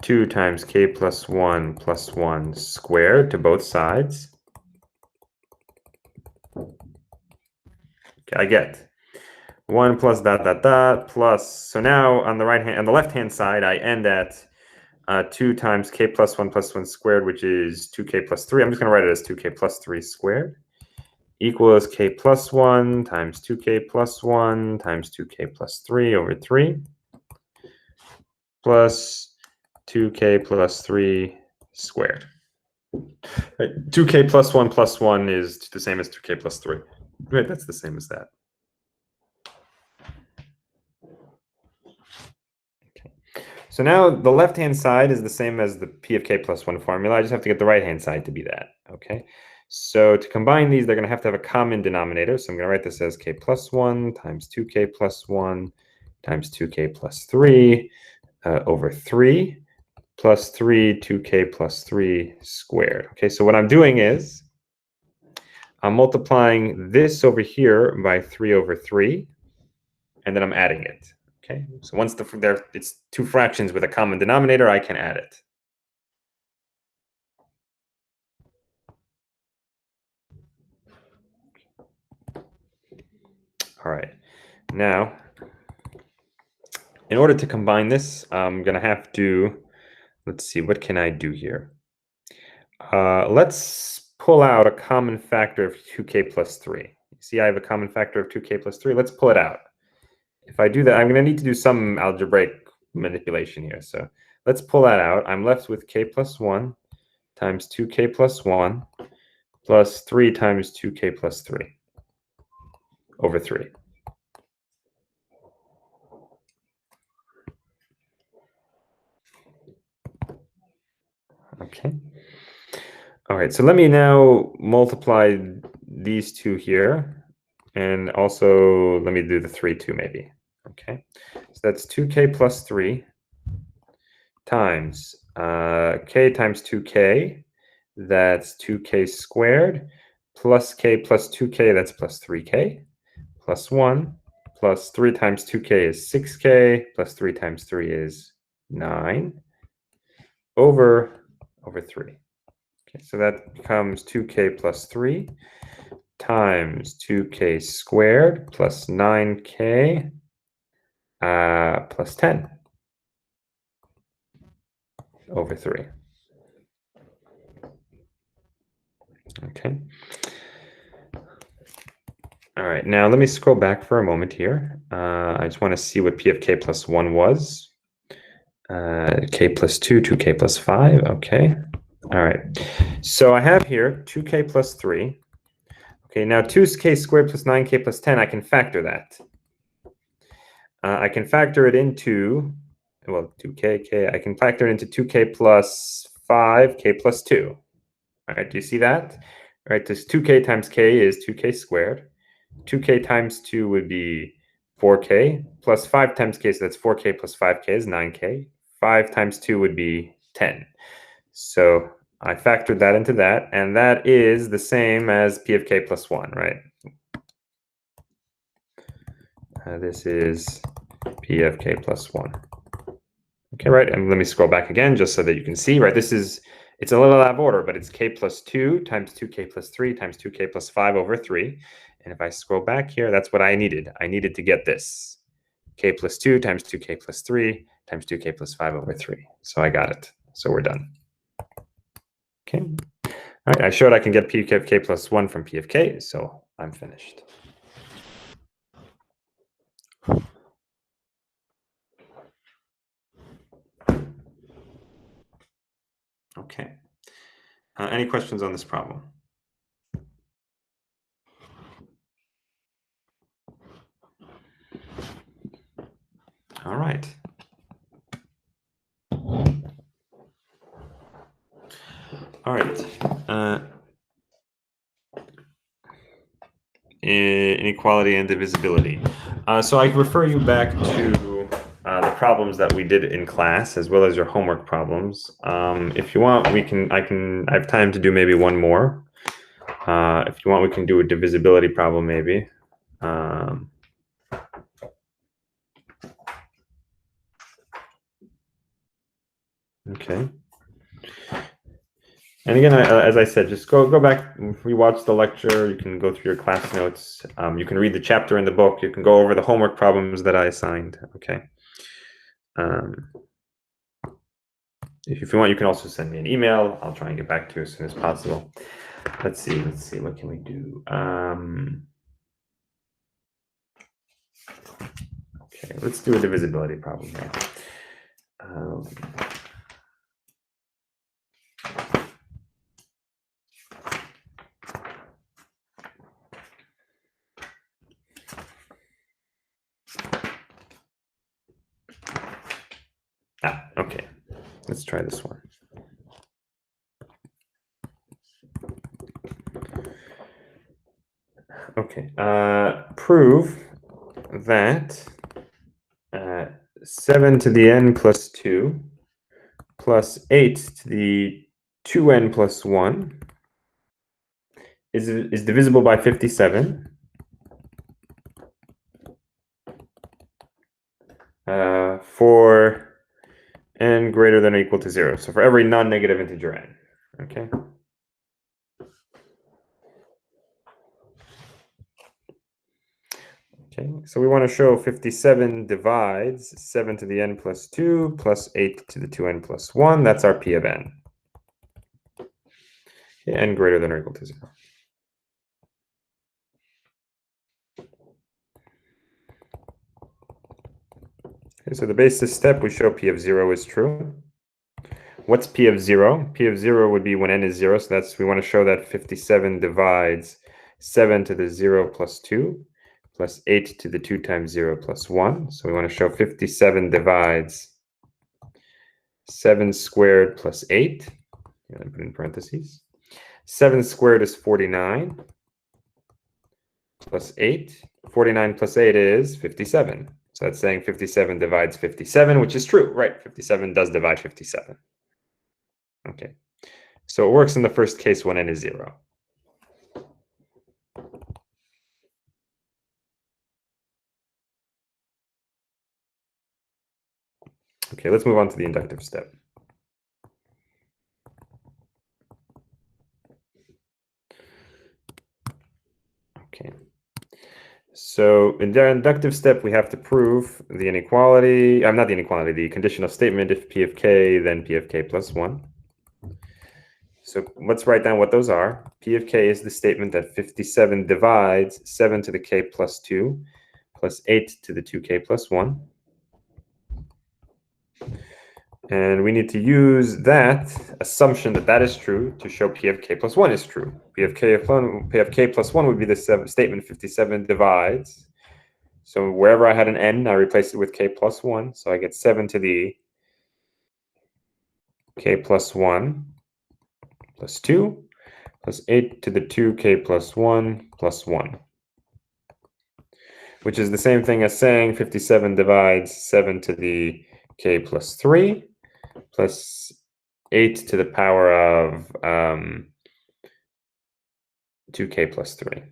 2 times k plus 1 squared to both sides. Okay, I get 1 plus dot plus, so now on the left-hand side, I end at 2 times k plus 1 squared, which is 2k plus 3. I'm just going to write it as 2k plus 3 squared, equals k plus 1 times 2k plus 1 times 2k plus 3 over 3, plus 2k plus 3 squared. Right. 2k plus 1 is the same as 2k plus 3. Right, that's the same as that. Okay. So now the left-hand side is the same as the P of k plus 1 formula. I just have to get the right-hand side to be that. Okay. So to combine these, they're going to have a common denominator. So I'm going to write this as k plus 1 times 2k plus 1 times 2k plus 3 over 3 plus 3 2k plus 3 squared. Okay, so what I'm doing is I'm multiplying this over here by 3 over 3, and then I'm adding it. Okay, so once it's two fractions with a common denominator, I can add it. All right, now, in order to combine this, I'm going to have to, let's see, what can I do here? Let's pull out a common factor of 2k plus 3. You see I have a common factor of 2k plus 3. Let's pull it out. If I do that, I'm going to need to do some algebraic manipulation here. So let's pull that out. I'm left with k plus 1 times 2k plus 1 plus 3 times 2k plus 3 over 3. Okay. All right, so let me now multiply these two here. And also, let me do the 3 too, maybe. Okay, so that's 2k plus 3 times k times 2k, that's 2k squared, plus k plus 2k, that's plus 3k, plus 1, plus 3 times 2k is 6k, plus 3 times 3 is 9, over 3. Okay, so that becomes 2k plus 3 times 2k squared plus 9k plus 10 over 3. Okay. All right, now let me scroll back for a moment here. I just want to see what P of k plus 1 was. K plus 2, 2k plus 5, okay. All right, so I have here 2k plus 3. Okay, now 2k squared plus 9k plus 10, I can factor that. I can factor it into, well, 2k, I can factor it into 2k plus 5, k plus 2. All right, do you see that? All right, this 2k times k is 2k squared. 2k times 2 would be 4k, plus 5 times k, so that's 4k plus 5k is 9k. 5 times 2 would be 10. So I factored that into that, and that is the same as P of k plus 1, right? This is P of k plus 1. Okay, right, and let me scroll back again just so that you can see, right? It's a little out of order, but it's k plus 2 times 2k plus 3 times 2k plus 5 over 3. And if I scroll back here, that's what I needed. I needed to get this. K plus 2 times 2k plus 3 times 2k plus 5 over 3. So I got it. So we're done. Okay. All right, I showed I can get p of k plus 1 from p of k, so I'm finished. Okay. Any questions on this problem? All right. All right. Inequality and divisibility. So I refer you back to the problems that we did in class, as well as your homework problems. If you want, I have time to do maybe one more. If you want, we can do a divisibility problem maybe. Okay. And again, as I said, just go back, rewatch the lecture. You can go through your class notes. You can read the chapter in the book. You can go over the homework problems that I assigned. Okay. If you want, you can also send me an email. I'll try and get back to you as soon as possible. Let's see. What can we do? Okay, let's do a divisibility problem here. Okay. Let's try this one. Okay. Prove that 7 to the n plus 2 plus 8 to the 2n plus 1 is divisible by 57 for n greater than or equal to 0. So for every non-negative integer n. Okay. Okay, so we want to show 57 divides 7 to the n plus 2 plus 8 to the 2n plus 1. That's our p of n. Okay, n greater than or equal to 0. Okay, so the basis step, we show p of 0 is true. What's p of 0? P of 0 would be when n is 0. So we want to show that 57 divides 7 to the 0 plus 2 plus 8 to the 2 times 0 plus 1. So we want to show 57 divides 7 squared plus 8. I'm going to put in parentheses. 7 squared is 49 plus 8. 49 plus 8 is 57. So that's saying 57 divides 57, which is true, right? 57 does divide 57. Okay. So it works in the first case when n is 0. Okay, let's move on to the inductive step. Okay. So in the inductive step, we have to prove the inequality, not the inequality, the conditional statement. If p of k, then p of k plus 1. So let's write down what those are. P of k is the statement that 57 divides 7 to the k plus 2 plus 8 to the 2k plus 1. And we need to use that assumption that that is true to show p of k plus 1 is true. P of k plus 1 would be the statement 57 divides. So wherever I had an n, I replace it with k plus 1. So I get 7 to the k plus 1 plus 2 plus 8 to the 2k plus 1 plus 1. Which is the same thing as saying 57 divides 7 to the k plus 3 plus 8 to the power of 2k plus 3.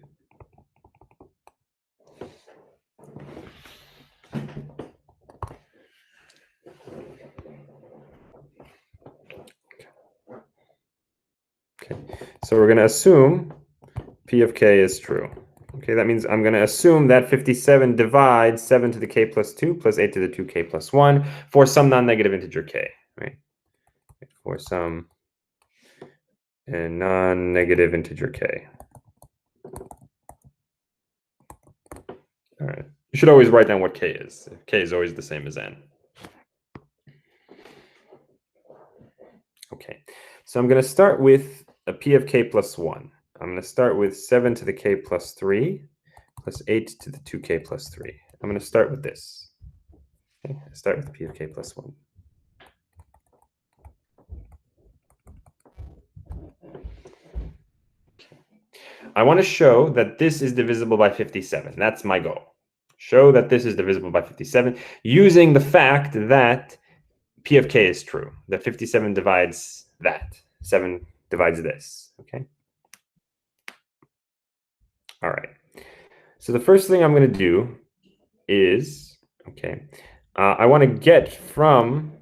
Okay, so we're going to assume p of k is true. Okay, that means I'm going to assume that 57 divides 7 to the k plus 2 plus 8 to the 2k plus 1 for some non-negative integer k, right? For some a non-negative integer k. All right. You should always write down what k is. K is always the same as n. Okay, so I'm going to start with a p of k plus 1. I'm going to start with 7 to the k plus 3 plus 8 to the 2k plus 3. I'm going to start with this. Okay, start with p of k plus 1. I want to show that this is divisible by 57. That's my goal. Show that this is divisible by 57 using the fact that p of k is true, that 57 divides that. 7 divides this, okay? All right. So the first thing I'm going to do is, okay, I want to get from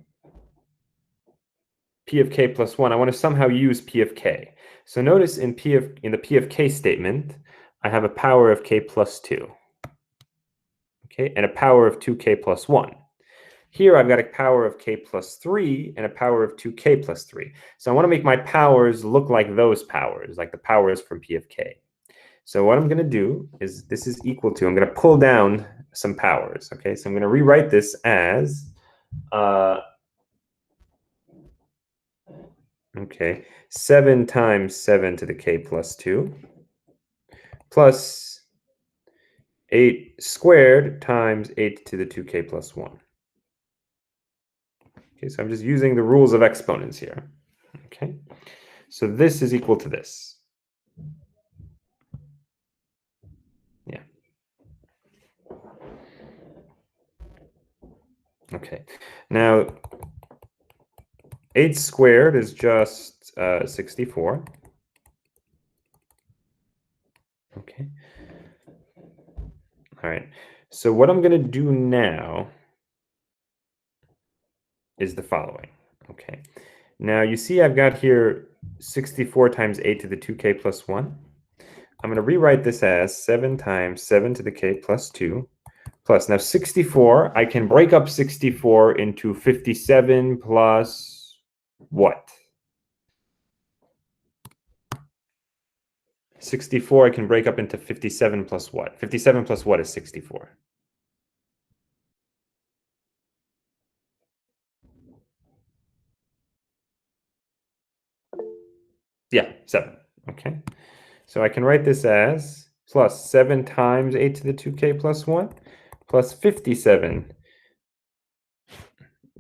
p of k plus 1, I want to somehow use p of k. So notice in the p of k statement, I have a power of k plus 2, okay, and a power of 2k plus 1. Here I've got a power of k plus 3 and a power of 2k plus 3. So I want to make my powers look like those powers, like the powers from p of k. So what I'm going to do is this is equal to, I'm going to pull down some powers, okay? So I'm going to rewrite this as, okay, 7 times 7 to the k plus 2 plus 8 squared times 8 to the 2k plus 1. Okay, so I'm just using the rules of exponents here, okay? So this is equal to this. Yeah. Okay, now 8 squared is just 64. Okay. All right. So what I'm going to do now is the following. Okay. Now you see I've got here 64 times 8 to the 2k plus 1. I'm going to rewrite this as 7 times 7 to the k plus 2 plus. Now 64, I can break up 64 into 57 plus what? 64 I can break up into 57 plus what? 57 plus what is 64? Yeah, 7. Okay. So I can write this as plus 7 times 8 to the 2k plus 1 plus 57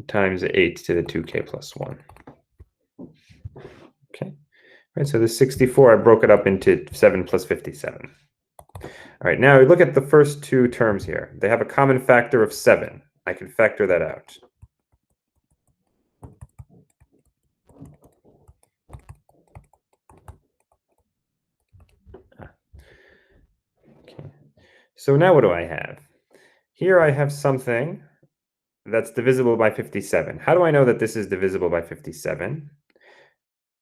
times 8 to the 2k plus 1. Okay. Right, so the 64, I broke it up into 7 plus 57. All right, now look at the first two terms here. They have a common factor of 7. I can factor that out. Okay. So now what do I have? Here I have something that's divisible by 57. How do I know that this is divisible by 57?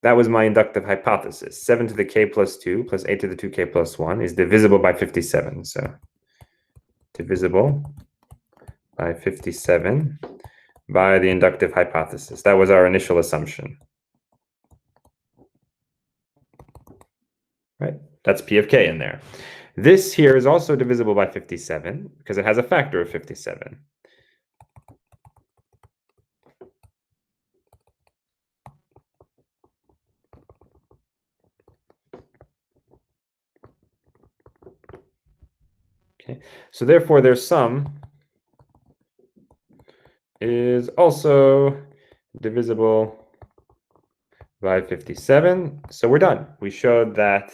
That was my inductive hypothesis. 7 to the k plus 2 plus 8 to the 2k plus 1 is divisible by 57. So divisible by 57 by the inductive hypothesis. That was our initial assumption. Right? That's p of k in there. This here is also divisible by 57 because it has a factor of 57. Okay, so therefore their sum is also divisible by 57. So we're done. We showed that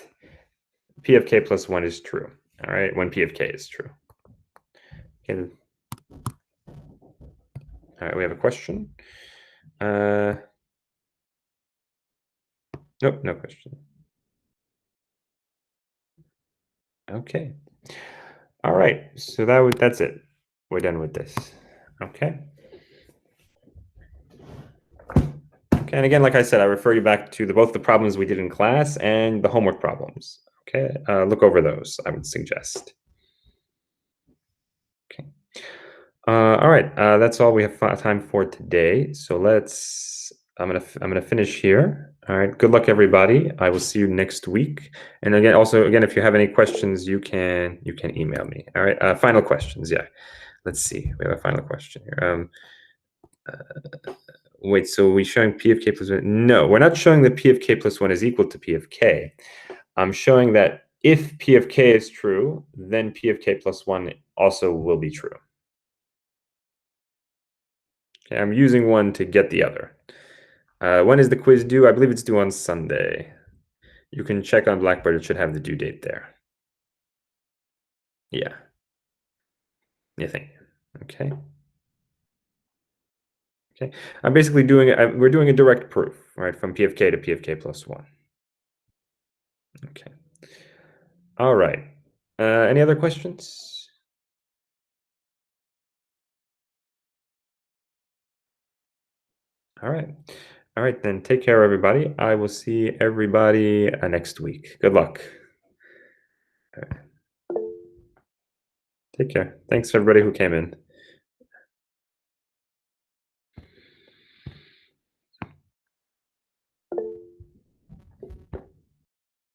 p of k plus 1 is true. All right, when p of k is true. Okay. All right, we have a question. Nope, no question. Okay. All right, so that's it. We're done with this. Okay. Okay, and again, like I said, I refer you back to both the problems we did in class and the homework problems. Okay, look over those, I would suggest. Okay. All right, that's all we have time for today. So let's I'm gonna finish here. All right. Good luck, everybody. I will see you next week. And again, if you have any questions, you can email me. All right. Final questions. Yeah. Let's see. We have a final question here. Wait. So we showing P of k plus 1? No, we're not showing that P of k plus 1 is equal to P of k. I'm showing that if P of k is true, then P of k plus 1 also will be true. Okay, I'm using one to get the other. When is the quiz due? I believe it's due on Sunday. You can check on Blackboard. It should have the due date there. Yeah. Yeah, thank you. Okay. Okay. I'm basically doing it. We're doing a direct proof, right, from P of k to P of k plus 1. Okay. All right. Any other questions? All right. All right, then take care, everybody. I will see everybody next week. Good luck. All right. Take care. Thanks, everybody who came in.